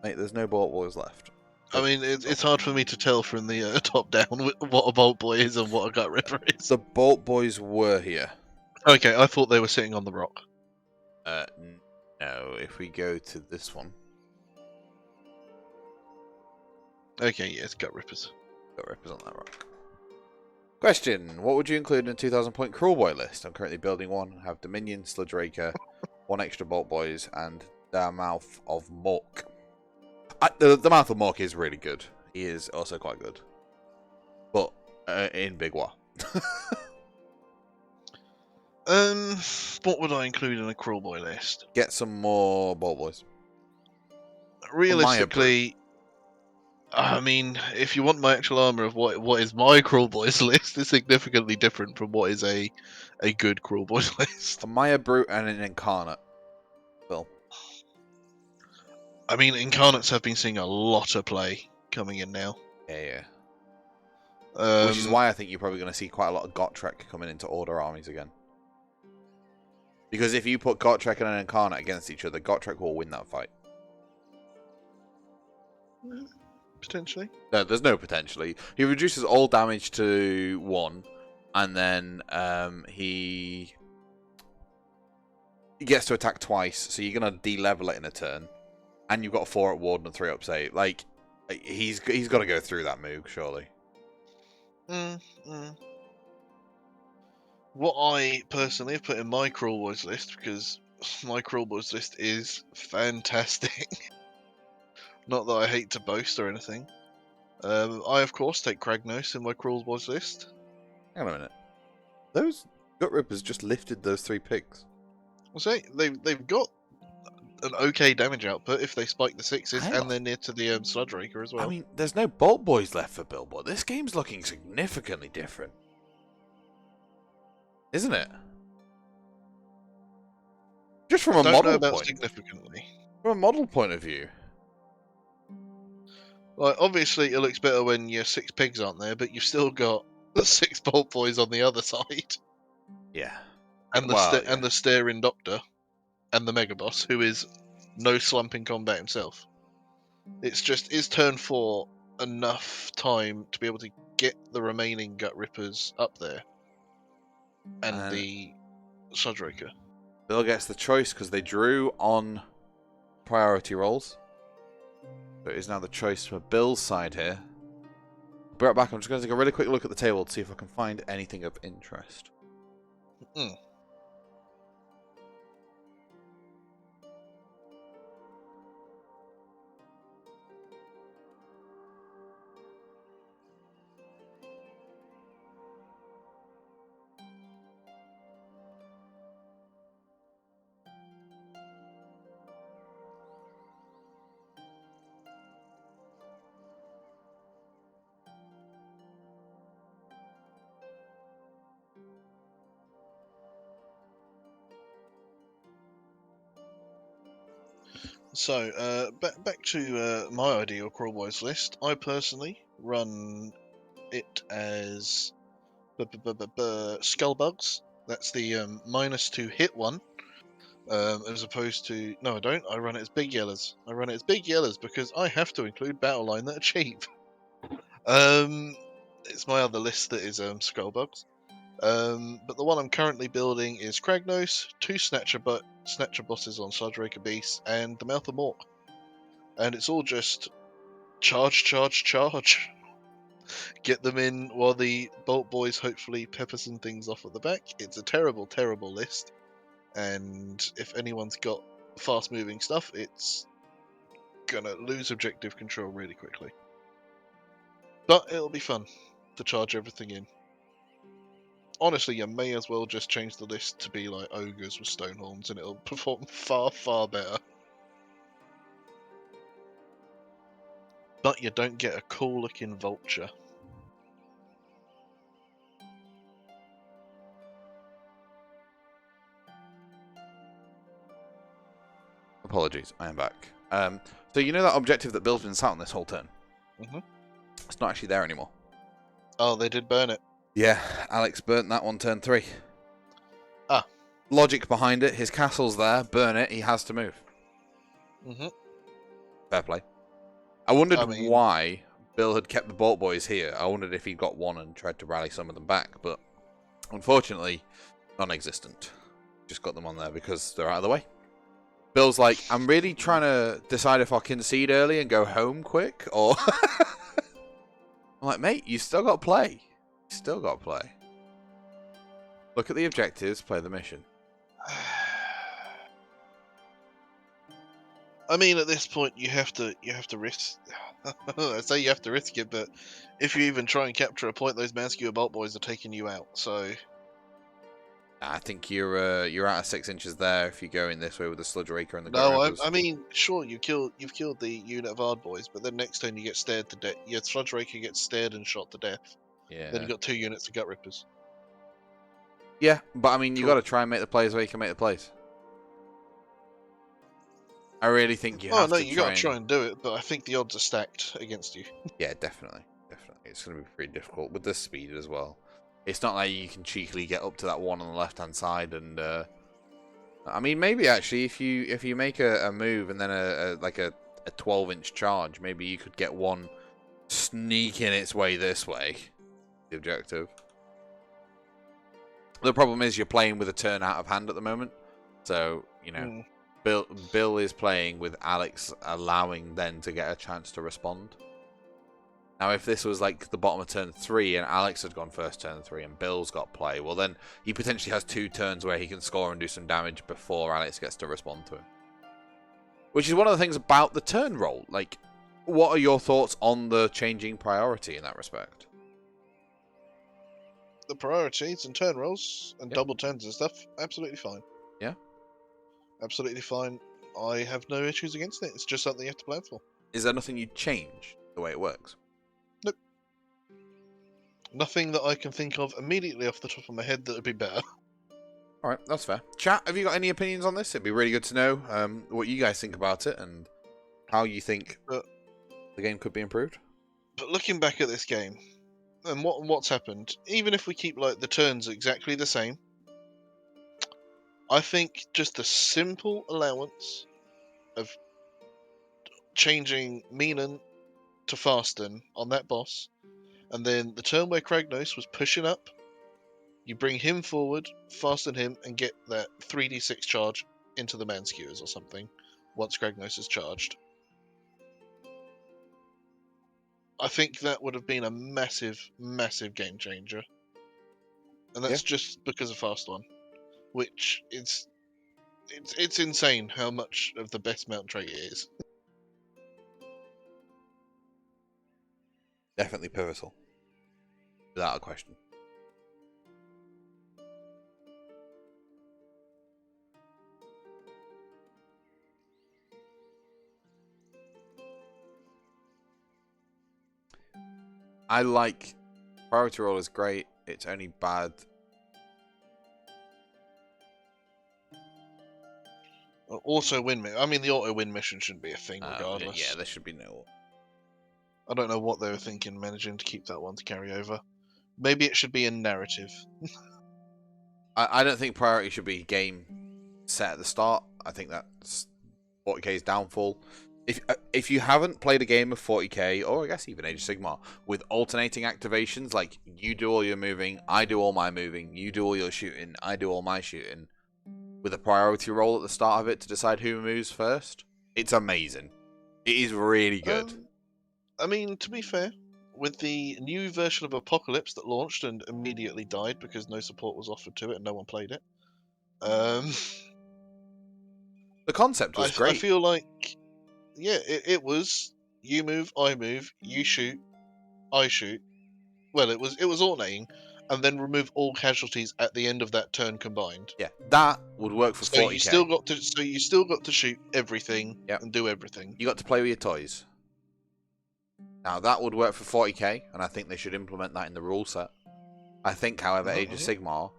[SPEAKER 1] Mate, there's no Bolt Boys left.
[SPEAKER 2] I mean, it's hard for me to tell from the top down what a Bolt Boy is and what a Gut Ripper is.
[SPEAKER 1] The Bolt Boys were here.
[SPEAKER 2] Okay, I thought they were sitting on the rock.
[SPEAKER 1] No, if we go to this one.
[SPEAKER 2] Okay, yeah, it's Gut Rippers.
[SPEAKER 1] Got Rippers on that rock. Question: what would you include in a 2,000 point Kruleboy list? I'm currently building one. I have Dominion, Sludge Raker, 1 extra Bolt Boys, and the Mouth of Mork. The Mouth of Mork is really good. He is also quite good. But in Big Waaagh.
[SPEAKER 2] What would I include in a Kruleboy list?
[SPEAKER 1] Get some more Bolt Boys.
[SPEAKER 2] Realistically, I mean, if you want my actual armor of what is my Kruleboyz list, is significantly different from what is a good Kruleboyz list.
[SPEAKER 1] A Maya Brute and an Incarnate. Bill.
[SPEAKER 2] I mean, Incarnates have been seeing a lot of play coming in now.
[SPEAKER 1] Yeah.
[SPEAKER 2] Um,
[SPEAKER 1] Which is why I think you're probably going to see quite a lot of Gotrek coming into Order armies again. Because if you put Gotrek and an Incarnate against each other, Gotrek will win that fight.
[SPEAKER 2] potentially.
[SPEAKER 1] No, there's no potentially. He reduces all damage to 1, and then he gets to attack twice, so you're going to de-level it in a turn. And you've got a 4 at ward and a 3 up save. Like, he's got to go through that Moog, surely.
[SPEAKER 2] What I personally have put in my Kruleboyz list, because my Kruleboyz list is fantastic. Not that I hate to boast or anything. I, of course, take Kragnos in my Kruleboyz list.
[SPEAKER 1] Hang on a minute. Those Gut Rippers just lifted those 3 pigs.
[SPEAKER 2] I'll say they've got an okay damage output if they spike the sixes,
[SPEAKER 1] Hang
[SPEAKER 2] and
[SPEAKER 1] on.
[SPEAKER 2] they're near to the Sludge Raker as well.
[SPEAKER 1] I mean, there's no Bolt Boys left for Bill, but this game's looking significantly different. Isn't it? Just from
[SPEAKER 2] I
[SPEAKER 1] a
[SPEAKER 2] don't know
[SPEAKER 1] model
[SPEAKER 2] about
[SPEAKER 1] point.
[SPEAKER 2] significantly.
[SPEAKER 1] From a model point of view.
[SPEAKER 2] Like, obviously, it looks better when your 6 pigs aren't there, but you've still got the 6 Bolt Boys on the other side,
[SPEAKER 1] Yeah.
[SPEAKER 2] and
[SPEAKER 1] Well, yeah.
[SPEAKER 2] and the staring Doctor, and the Mega Boss, who is no slump in combat himself. It's just, is turn 4 enough time to be able to get the remaining Gut Rippers up there, and the Sludge Raker?
[SPEAKER 1] Bill gets the choice because they drew on priority rolls. So it is now the choice for Bill's side here. Be right back. I'm just going to take a really quick look at the table to see if I can find anything of interest.
[SPEAKER 2] So, back to my ideal Kruleboyz list. I personally run it as Skullbugs. That's the -2 hit one, as opposed to... No, I don't. I run it as Big Yellers. I run it as Big Yellers because I have to include Battle Line that are cheap. It's my other list that is Skullbugs. But the one I'm currently building is Kragnos, 2 Snatcher bosses on Sludge Raker Beast, and the Mouth of Mork. And it's all just charge, charge, charge. Get them in while the Bolt Boys hopefully pepper some things off at the back. It's a terrible, terrible list. And if anyone's got fast moving stuff, it's gonna lose objective control really quickly. But it'll be fun to charge everything in. Honestly, you may as well just change the list to be like ogres with stone horns, and it'll perform far, far better. But you don't get a cool looking vulture.
[SPEAKER 1] Apologies, I am back. So you know that objective that Bill's been sat on this whole turn?
[SPEAKER 2] Mhm.
[SPEAKER 1] It's not actually there anymore.
[SPEAKER 2] Oh, they did burn it.
[SPEAKER 1] Yeah, Alex burnt that one turn 3.
[SPEAKER 2] Ah.
[SPEAKER 1] Logic behind it, his castle's there, burn it, he has to move.
[SPEAKER 2] Mhm.
[SPEAKER 1] Fair play. I wondered
[SPEAKER 2] I mean,
[SPEAKER 1] why Bill had kept the Bolt Boys here. I wondered if he'd got one and tried to rally some of them back, but unfortunately, non-existent. Just got them on there because they're out of the way. Bill's like, I'm really trying to decide if I concede early and go home quick, or... I'm like, mate, you still got to play. You still got to play. Look at the objectives, play the mission.
[SPEAKER 2] I mean, at this point, you have to risk. I say you have to risk it, but if you even try and capture a point, those Manskewer Bolt Boys are taking you out. So
[SPEAKER 1] I think you're out of 6 inches there if you go in this way with the Sludge Raker and the
[SPEAKER 2] no,
[SPEAKER 1] Gut
[SPEAKER 2] I mean, sure, you've killed the unit of Hard Boys, but then next turn you get stared to death. Your Sludge Raker gets stared and shot to death.
[SPEAKER 1] Yeah.
[SPEAKER 2] Then you got 2 units of Gut Rippers.
[SPEAKER 1] Yeah, but I mean, you
[SPEAKER 2] Cool.
[SPEAKER 1] got to try and make the plays where you can make the plays. I really think you have to
[SPEAKER 2] you got to try and do it, but I think the odds are stacked against you.
[SPEAKER 1] Yeah, definitely. Definitely. It's going to be pretty difficult with the speed as well. It's not like you can cheekily get up to that one on the left-hand side and... I mean, maybe actually, if you make a move and then a 12-inch charge, maybe you could get one sneaking its way this way. The objective. The problem is you're playing with a turn out of hand at the moment, so you know Bill is playing with Alex allowing then to get a chance to respond. Now, if this was like the bottom of turn 3 and Alex had gone first turn 3 and Bill's got play, well then he potentially has 2 turns where he can score and do some damage before Alex gets to respond to him. Which is one of the things about the turn roll. Like, what are your thoughts on the changing priority in that respect?
[SPEAKER 2] The priorities and turn rolls and double turns and stuff, absolutely fine.
[SPEAKER 1] Yeah?
[SPEAKER 2] Absolutely fine. I have no issues against it. It's just something you have to plan for.
[SPEAKER 1] Is there nothing you'd change the way it works?
[SPEAKER 2] Nope. Nothing that I can think of immediately off the top of my head that would be better.
[SPEAKER 1] All right, that's fair. Chat, have you got any opinions on this? It'd be really good to know what you guys think about it and how you think the game could be improved.
[SPEAKER 2] But looking back at this game and what's happened, even if we keep like the turns exactly the same, I think just a simple allowance of changing Meenan to Fasten on that boss, and then the turn where Kragnos was pushing up, you bring him forward, fasten him, and get that 3d6 charge into the man skewers or something once Kragnos is charged. I think that would have been a massive, massive game changer. And that's just because of Fast One, which it's insane how much of the best mount trait it is.
[SPEAKER 1] Definitely pivotal. Without a question. I like priority roll is great. It's only bad.
[SPEAKER 2] Also win mission. I mean, the auto win mission shouldn't be a thing regardless.
[SPEAKER 1] Yeah, there should be no.
[SPEAKER 2] I don't know what they were thinking, managing to keep that one to carry over. Maybe it should be in narrative.
[SPEAKER 1] I don't think priority should be game set at the start. I think that's 40k's downfall. If you haven't played a game of 40k, or I guess even Age of Sigmar, with alternating activations, like you do all your moving, I do all my moving, you do all your shooting, I do all my shooting, with a priority roll at the start of it to decide who moves first, it's amazing. It is really good.
[SPEAKER 2] I mean, to be fair, with the new version of Apocalypse that launched and immediately died because no support was offered to it and no one played it,
[SPEAKER 1] the concept was great.
[SPEAKER 2] I feel like, yeah, it was you move, I move, you shoot, I shoot. Well, it was alternating, and then remove all casualties at the end of that turn combined.
[SPEAKER 1] Yeah, that would work for 40k.
[SPEAKER 2] You still got to shoot everything and do everything.
[SPEAKER 1] You got to play with your toys. Now that would work for 40k, and I think they should implement that in the rule set. I think, however, Age of Sigmar,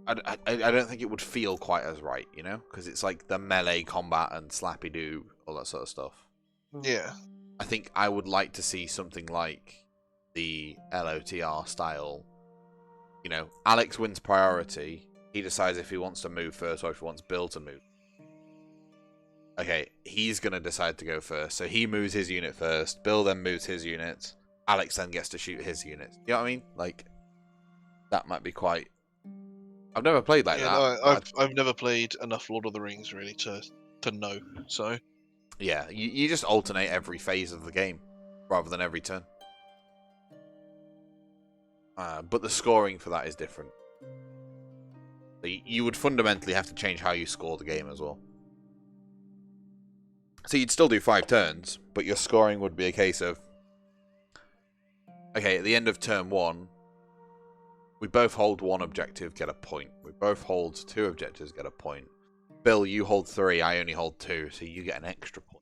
[SPEAKER 1] I don't think it would feel quite as right, you know, because it's like the melee combat and slappy do, all that sort of stuff.
[SPEAKER 2] Yeah.
[SPEAKER 1] I think I would like to see something like the LOTR style. You know, Alex wins priority. He decides if he wants to move first or if he wants Bill to move. Okay, he's going to decide to go first. So he moves his unit first. Bill then moves his unit. Alex then gets to shoot his unit. You know what I mean? Like, that might be quite... I've never played like that.
[SPEAKER 2] No, I've never played enough Lord of the Rings, really, to know. So
[SPEAKER 1] yeah, you just alternate every phase of the game rather than every turn. But the scoring for that is different. So you would fundamentally have to change how you score the game as well. So you'd still do 5 turns, but your scoring would be a case of... Okay, at the end of turn 1, we both hold 1 objective, get a point. We both hold 2 objectives, get a point. Bill, you hold 3, I only hold 2, so you get an extra point.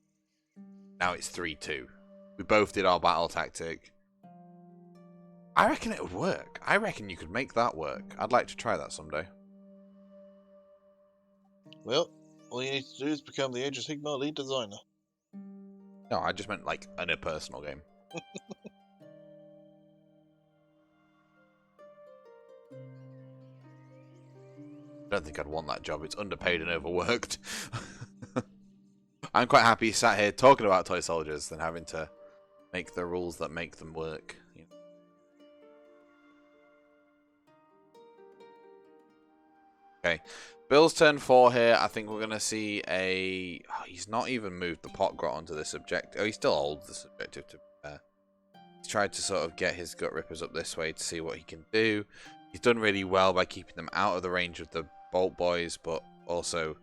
[SPEAKER 1] Now it's 3-2. We both did our battle tactic. I reckon it would work. I reckon you could make that work. I'd like to try that someday.
[SPEAKER 2] Well, all you need to do is become the Age of Sigmar lead designer.
[SPEAKER 1] No, I just meant like in a personal game. I don't think I'd want that job. It's underpaid and overworked. I'm quite happy sat here talking about toy soldiers than having to make the rules that make them work. You know. Okay, Bill's turn 4 here. I think we're going to see a... Oh, he's not even moved the pot grot onto this objective. Oh, he still holds this objective to he's tried to sort of get his gut rippers up this way to see what he can do. He's done really well by keeping them out of the range of the bolt boys, but also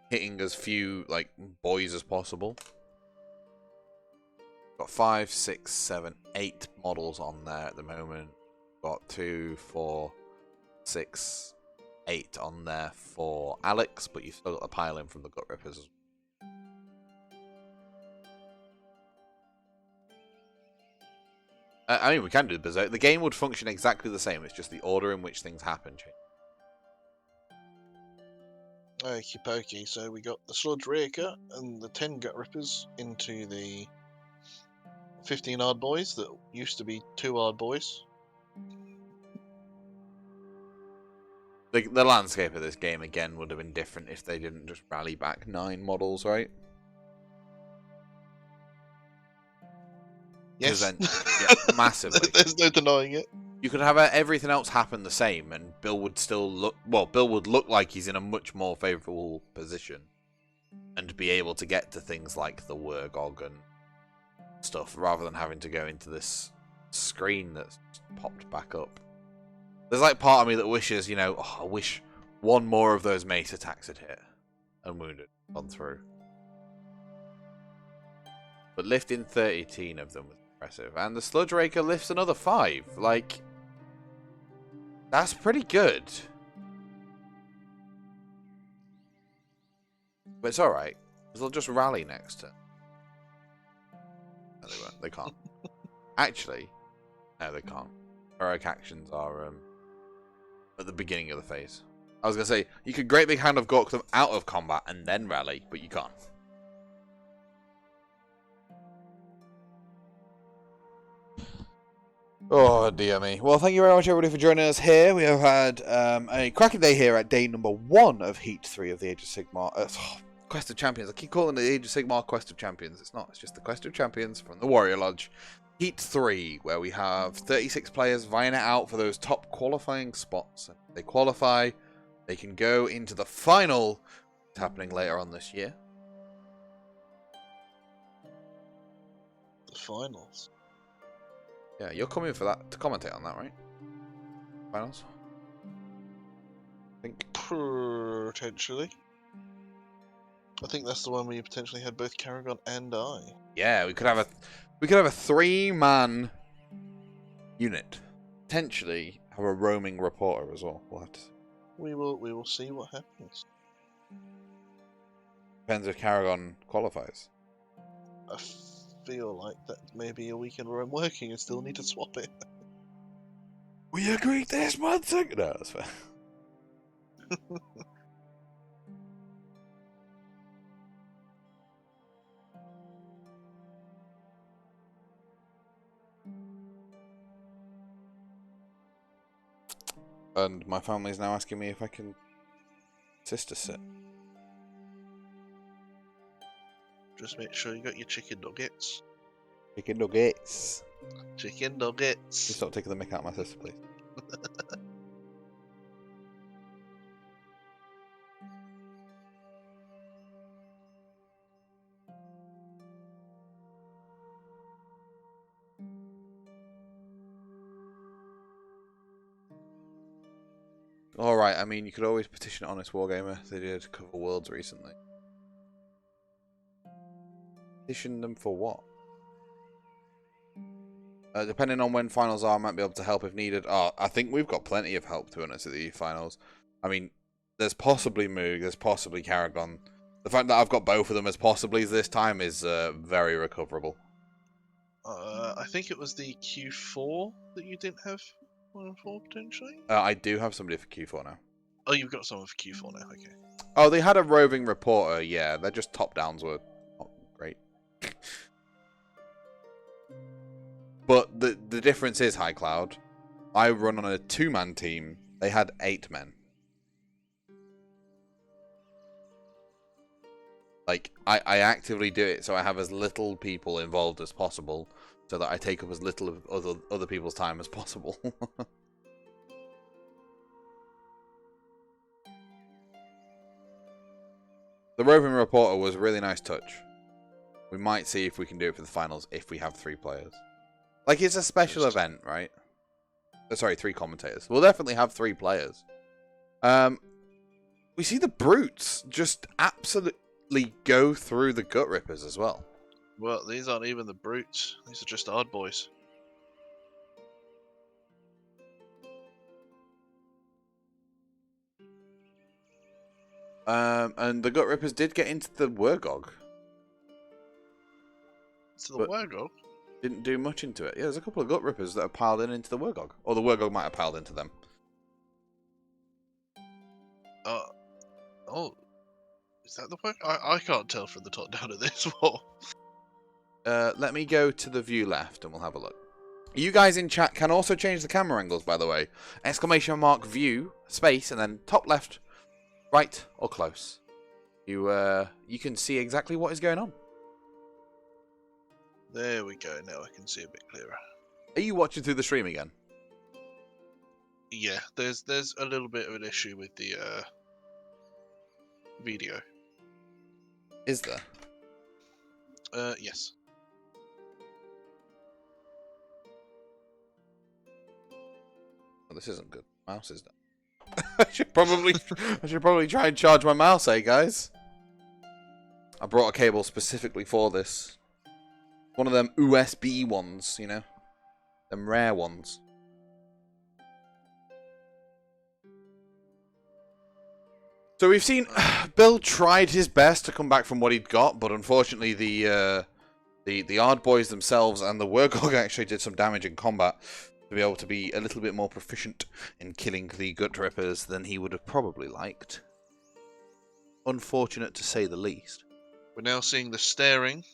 [SPEAKER 1] hitting as few like boys as possible. Got 5, 6, 7, 8 models on there at the moment. Got 2, 4, 6, 8 on there for Alex, but you've still got the pile in from the Gut Rippers as well. I mean, we can do the Berserk. The game would function exactly the same. It's just the order in which things happen.
[SPEAKER 2] Okie pokey. So we got the Sludge Raker and the 10 Gut Rippers into the 15 Odd Boys that used to be 2 Odd Boys.
[SPEAKER 1] The landscape of this game, again, would have been different if they didn't just rally back 9 models, right?
[SPEAKER 2] Yes.
[SPEAKER 1] Then, yeah, massively.
[SPEAKER 2] There's no denying it.
[SPEAKER 1] You could have everything else happen the same, and Bill would still look... Well, Bill would look like he's in a much more favourable position. And be able to get to things like the Waaagh and stuff, rather than having to go into this screen that's popped back up. There's like part of me that wishes, you know, I wish one more of those mace attacks had hit and wounded gone through. But lifting 13 of them was impressive. And the Sludge Raker lifts another 5. Like, that's pretty good. But it's alright, because they'll just rally next turn. No, they won't. They can't. Actually, no, they can't. Heroic actions are at the beginning of the phase. I was going to say, you could Great Big Hand of Gork them out of combat and then rally, but you can't. Oh, dear me. Well, thank you very much, everybody, for joining us here. We have had a cracking day here at day number 1 of Heat 3 of the Age of Sigmar. Quest of Champions. I keep calling it the Age of Sigmar Quest of Champions. It's not. It's just the Quest of Champions from the Warrior Lodge. Heat 3, where we have 36 players vying it out for those top qualifying spots. If they qualify, they can go into the final. It's happening later on this year.
[SPEAKER 2] The finals.
[SPEAKER 1] Yeah, you're coming for that to commentate on that, right? Finals? I think.
[SPEAKER 2] Potentially. I think that's the one where you potentially had both Karagon and I.
[SPEAKER 1] Yeah, we could have a 3-man unit. Potentially have a roaming reporter as well. We'll have to see.
[SPEAKER 2] We will see what happens.
[SPEAKER 1] Depends if Karagon qualifies.
[SPEAKER 2] I feel like that maybe a weekend where I'm working and still need to swap it.
[SPEAKER 1] We agreed this month. No, that's fair. And my family's now asking me if I can sister sit.
[SPEAKER 2] Just make sure you got your chicken nuggets.
[SPEAKER 1] Chicken nuggets.
[SPEAKER 2] Chicken nuggets.
[SPEAKER 1] Just stop taking the mick out of my sister, please. Alright, I mean, you could always petition Honest Wargamer. They did cover Worlds recently. Petition them for what? Depending on when finals are, I might be able to help if needed. Oh, I think we've got plenty of help, to be honest, at the finals. I mean, there's possibly Moog, there's possibly Karagon. The fact that I've got both of them as possiblies this time is very recoverable.
[SPEAKER 2] I think it was the Q4 that you didn't have one for, potentially?
[SPEAKER 1] I do have somebody for Q4 now.
[SPEAKER 2] Oh, you've got someone for Q4 now, okay.
[SPEAKER 1] Oh, they had a roving reporter, yeah. They're just top-downs were not great. But the difference is, High Cloud, I run on a 2-man team. They had 8 men. Like, I actively do it so I have as little people involved as possible, so that I take up as little of other people's time as possible. The roving reporter was a really nice touch. We might see if we can do it for the finals if we have 3 players. Like, it's a special event, right? Sorry, 3 commentators. We'll definitely have 3 players. We see the brutes just absolutely go through the gut rippers as well.
[SPEAKER 2] Well, these aren't even the brutes. These are just odd boys.
[SPEAKER 1] And the Gut Rippers did get into the Waaagh.
[SPEAKER 2] To the Waaagh?
[SPEAKER 1] Didn't do much into it. Yeah, there's a couple of Gut Rippers that have piled into the Waaagh. Or the Waaagh might have piled into them.
[SPEAKER 2] Oh. Is that the Waaagh? I can't tell from the top down of this one.
[SPEAKER 1] Let me go to the view left and we'll have a look. You guys in chat can also change the camera angles, by the way. Exclamation mark view, space, and then top left, right, or close. You can see exactly what is going on.
[SPEAKER 2] There we go. Now I can see a bit clearer.
[SPEAKER 1] Are you watching through the stream again?
[SPEAKER 2] Yeah, there's a little bit of an issue with the video.
[SPEAKER 1] Is there?
[SPEAKER 2] Yes.
[SPEAKER 1] Well, this isn't good. Mouse is down. I should probably try and charge my mouse, guys. I brought a cable specifically for this. One of them USB ones, you know, them rare ones. So we've seen Bill tried his best to come back from what he'd got, but unfortunately the Odd Boys themselves and the Waaagh actually did some damage in combat to be able to be a little bit more proficient in killing the Gut Rippers than he would have probably liked. Unfortunate to say the least.
[SPEAKER 2] We're now seeing the staring.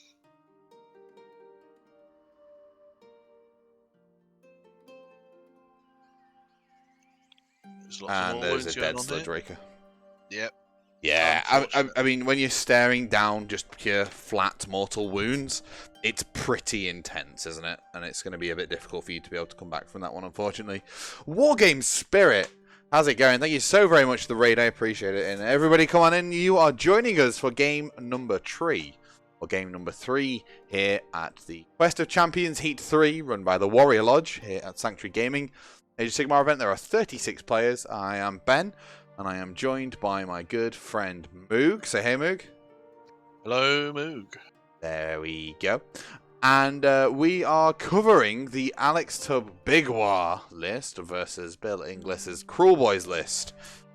[SPEAKER 1] And there's a dead Sludge Raker.
[SPEAKER 2] Yep.
[SPEAKER 1] Yeah, I mean, when you're staring down just pure flat mortal wounds, it's pretty intense, isn't it? And it's going to be a bit difficult for you to be able to come back from that one, unfortunately. Wargame Spirit, how's it going? Thank you so very much for the raid, I appreciate it. And everybody come on in, you are joining us for game number 3. Or game number 3 here at the Quest of Champions Heat 3, run by the Warrior Lodge here at Sanctuary Gaming. Age of Sigmar event, there are 36 players. I am Ben. And I am joined by my good friend Moog. Say hey, Moog.
[SPEAKER 2] Hello, Moog.
[SPEAKER 1] There we go. And we are covering the Alex Tubb Big Waaagh list versus Bill Inglis's Kruleboyz list.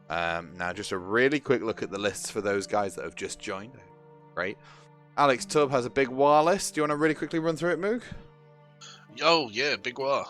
[SPEAKER 1] Now, just a really quick look at the lists for those guys that have just joined. Great. Alex Tubb has a Big Waaagh list. Do you want to really quickly run through it, Moog?
[SPEAKER 2] Oh, yeah, Big Waaagh.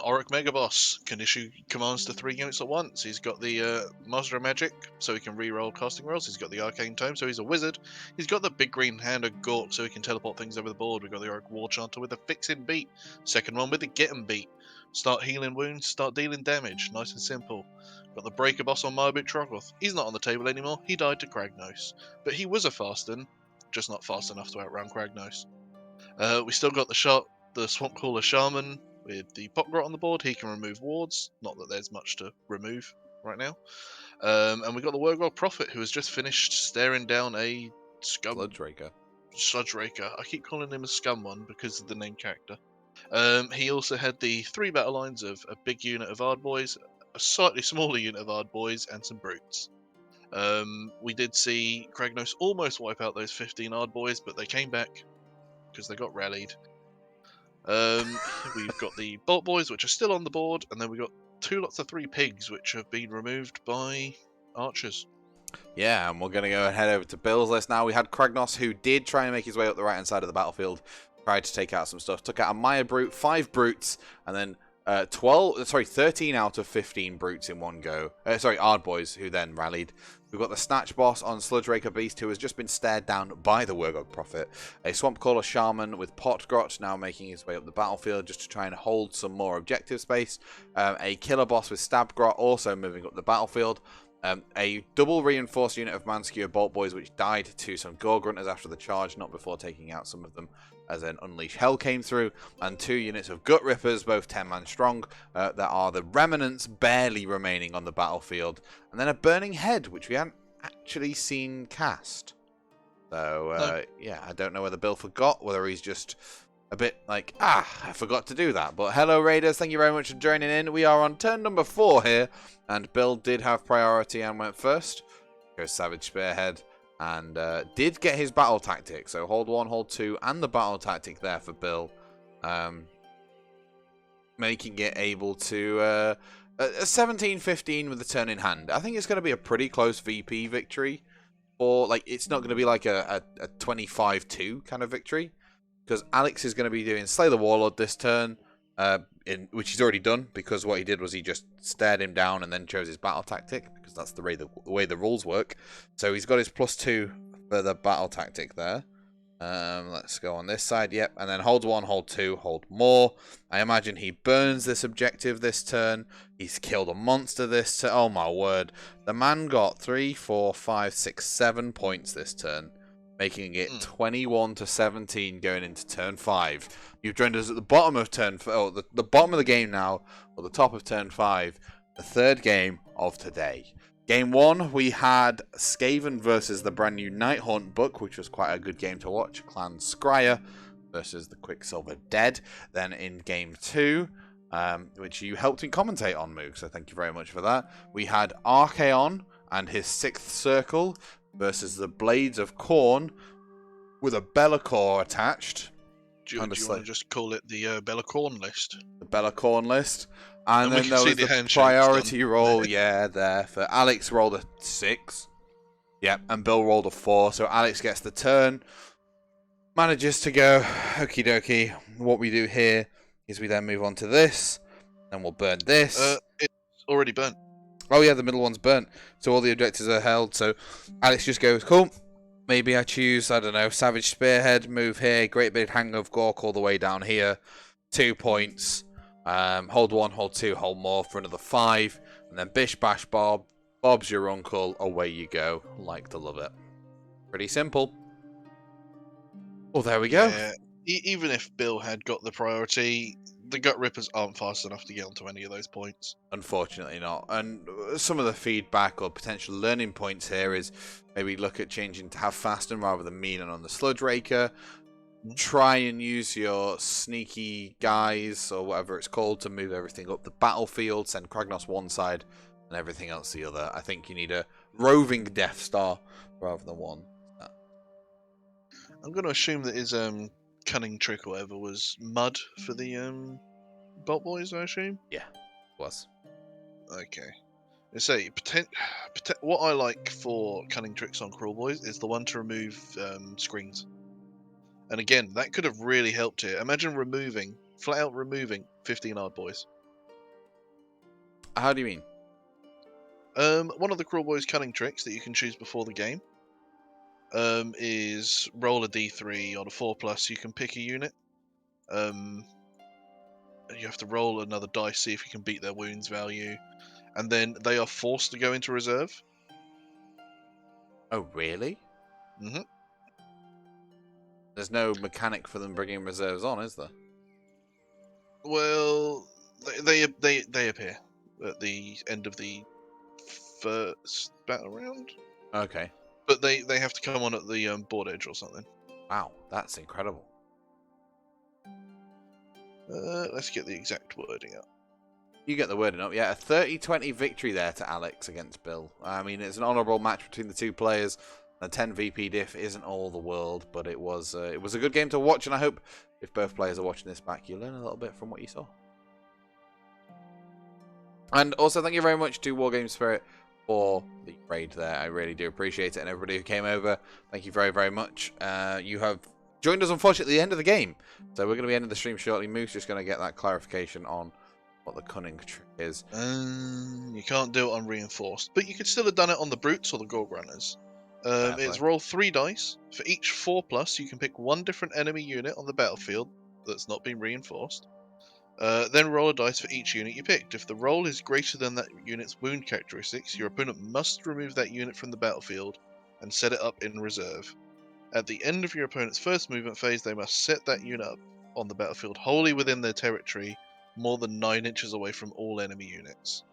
[SPEAKER 2] Auric Megaboss can issue commands to 3 units at once. He's got the Master of Magic, so he can re-roll casting rolls. He's got the Arcane Tome, so he's a wizard. He's got the Big Green Hand of Gork, so he can teleport things over the board. We've got the Auric War Chanter with a Fixing Beat. Second one with the Getting Beat. Start healing wounds, start dealing damage. Nice and simple. Got the Breaker Boss on Marbit Trogoth. He's not on the table anymore. He died to Kragnos. But he was a fast one, just not fast enough to outrun Kragnos. We still got the Swamp Caller Shaman with the Potgrot on the board. He can remove wards. Not that there's much to remove right now. And we got the Waaagh Prophet, who has just finished staring down a
[SPEAKER 1] Sludge Raker.
[SPEAKER 2] Sludge Raker. I keep calling him a scum one because of the name character. He also had the 3 battle lines of a big unit of Odd Boys, a slightly smaller unit of Odd Boys, and some Brutes. We did see Kragnos almost wipe out those 15 Odd Boys, but they came back because they got rallied. We've got the Bolt Boys, which are still on the board, and then we've got 2 lots of 3 pigs, which have been removed by archers.
[SPEAKER 1] Yeah, and we're going to go and head over to Bill's list now. We had Kragnos, who did try and make his way up the right-hand side of the battlefield, tried to take out some stuff, took out a Maya Brute, 5 Brutes, and then 13 out of 15 Brutes in one go. Odd Boys, who then rallied. We've got the Snatch Boss on Sludge Raker Beast, who has just been stared down by the Waaagh Prophet. A Swamp Caller Shaman with Potgrot now making his way up the battlefield just to try and hold some more objective space. A Killer Boss with Stabgrot also moving up the battlefield. A double reinforced unit of Manskewer Bolt Boys which died to some Gore Grunters after the charge, not before taking out some of them as an Unleash Hell came through, and 2 units of Gut Rippers, both 10-man strong, that are the remnants barely remaining on the battlefield, and then a Burning Head, which we hadn't actually seen cast. So,
[SPEAKER 2] No.
[SPEAKER 1] yeah, I don't know whether Bill forgot, whether he's just a bit like, I forgot to do that. But hello, Raiders, thank you very much for joining in. We are on turn number 4 here, and Bill did have priority and went first. Goes Savage Spearhead. And did get his battle tactic. So hold 1, hold 2, and the battle tactic there for Bill. Making it able to... a 17-15 with the turn in hand. I think it's going to be a pretty close VP victory. for, like, it's not going to be like a 25-2 kind of victory, because Alex is going to be doing Slay the Warlord this turn, which he's already done, because what he did was he just stared him down and then chose his battle tactic, because that's the way the rules work. So he's got his +2 for the battle tactic there. Let's go on this side, yep, and then hold 1, hold 2, hold more. I imagine he burns this objective this turn. He's killed a monster this turn. Oh my word. The man got 3, 4, 5, 6, 7 points this turn, making it 21-17 going into turn 5. You've joined us at the bottom of the bottom of the game now, or the top of turn 5, the third game of today. Game 1, we had Skaven versus the brand new Nighthaunt book, which was quite a good game to watch. Clan Scryer versus the Quicksilver Dead. Then in Game 2, which you helped me commentate on, Moog, so thank you very much for that. We had Archaon and his 6th Circle versus the Blades of Khorne with a Be'lakor attached.
[SPEAKER 2] Do you want to just call it the Be'lakor list?
[SPEAKER 1] The Be'lakor list. And then there was the priority roll, there for Alex rolled a 6. Yep, and Bill rolled a 4. So Alex gets the turn. Manages to go, okie dokie. What we do here is we then move on to this. Then we'll burn this.
[SPEAKER 2] It's already burnt.
[SPEAKER 1] Oh yeah, the middle one's burnt. So all the objectives are held. So Alex just goes, cool. Maybe I choose, I don't know, Savage Spearhead, move here. Great Big Hang of Gork all the way down here. 2 points. Hold 1, hold 2, hold more for another 5, and then bish bash Bob. Bob's your uncle. Away you go. Like to love it. Pretty simple. Well, there we go.
[SPEAKER 2] Yeah, even if Bill had got the priority, the Gut Rippers aren't fast enough to get onto any of those points.
[SPEAKER 1] Unfortunately not. And some of the feedback or potential learning points here is maybe look at changing to have Fasten rather than Mean and on the Sludge Raker. Try and use your sneaky guys, or whatever it's called, to move everything up the battlefield. Send Kragnos one side and everything else the other. I think you need a roving Death Star rather than one.
[SPEAKER 2] I'm going to assume that his cunning trick or whatever was mud for the Bolt Boys, I assume?
[SPEAKER 1] Yeah, it was.
[SPEAKER 2] Okay. I say, what I like for cunning tricks on Kruleboyz is the one to remove screens. And again, that could have really helped here. Imagine flat out removing 15 Hard Boys.
[SPEAKER 1] How do you mean?
[SPEAKER 2] One of the Kruleboyz cunning tricks that you can choose before the game is roll a d3 on a 4+. You can pick a unit. You have to roll another dice, see if you can beat their wounds value. And then they are forced to go into reserve.
[SPEAKER 1] Oh, really?
[SPEAKER 2] Mm-hmm.
[SPEAKER 1] There's no mechanic for them bringing reserves on, is there?
[SPEAKER 2] Well, they appear at the end of the first battle round.
[SPEAKER 1] Okay.
[SPEAKER 2] But they have to come on at the board edge or something.
[SPEAKER 1] Wow, that's incredible.
[SPEAKER 2] Let's get the exact wording up.
[SPEAKER 1] You get the wording up. Yeah, a 30-20 victory there to Alex against Bill. I mean, it's an honourable match between the two players. A 10 VP diff isn't all the world, but it was a good game to watch, and I hope if both players are watching this back, you learn a little bit from what you saw. And also, thank you very much to Wargame Spirit for the raid there. I really do appreciate it, and everybody who came over, thank you very, very much. You have joined us, unfortunately, at the end of the game, so we're going to be ending the stream shortly. Moose just going to get that clarification on what the cunning trick is.
[SPEAKER 2] You can't do it on reinforced, but you could still have done it on the brutes or the Gorg runners. It's roll 3 dice. For each 4+, you can pick one different enemy unit on the battlefield that's not been reinforced. Then roll a dice for each unit you picked. If the roll is greater than that unit's wound characteristics, your opponent must remove that unit from the battlefield and set it up in reserve. At the end of your opponent's first movement phase, they must set that unit up on the battlefield wholly within their territory, more than 9 inches away from all enemy units.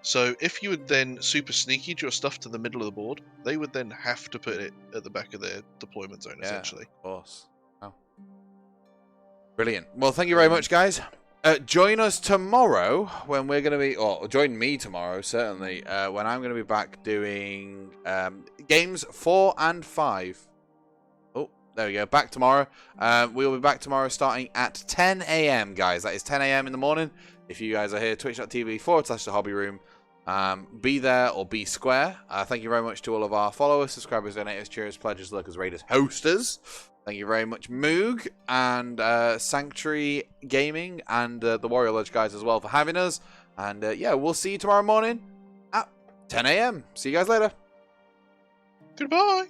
[SPEAKER 2] So if you would then super sneaky your stuff to the middle of the board, they would then have to put it at the back of their deployment zone, essentially.
[SPEAKER 1] Of course. Oh. Brilliant. Well, thank you very much, guys. Join us tomorrow when we're going to be, or join me tomorrow, certainly, when I'm going to be back doing games 4 and 5. Oh, there we go. Back tomorrow. We'll be back tomorrow starting at 10 a.m., guys. That is 10 a.m. in the morning. If you guys are here, twitch.tv/thehobbyroom. Be there or be square. Thank you very much to all of our followers, subscribers, donators, cheers, pledges, lurkers, raiders, hosters. Thank you very much, Moog and Sanctuary Gaming and the Warrior Lodge guys as well for having us. And yeah, we'll see you tomorrow morning at 10 a.m. See you guys later.
[SPEAKER 2] Goodbye.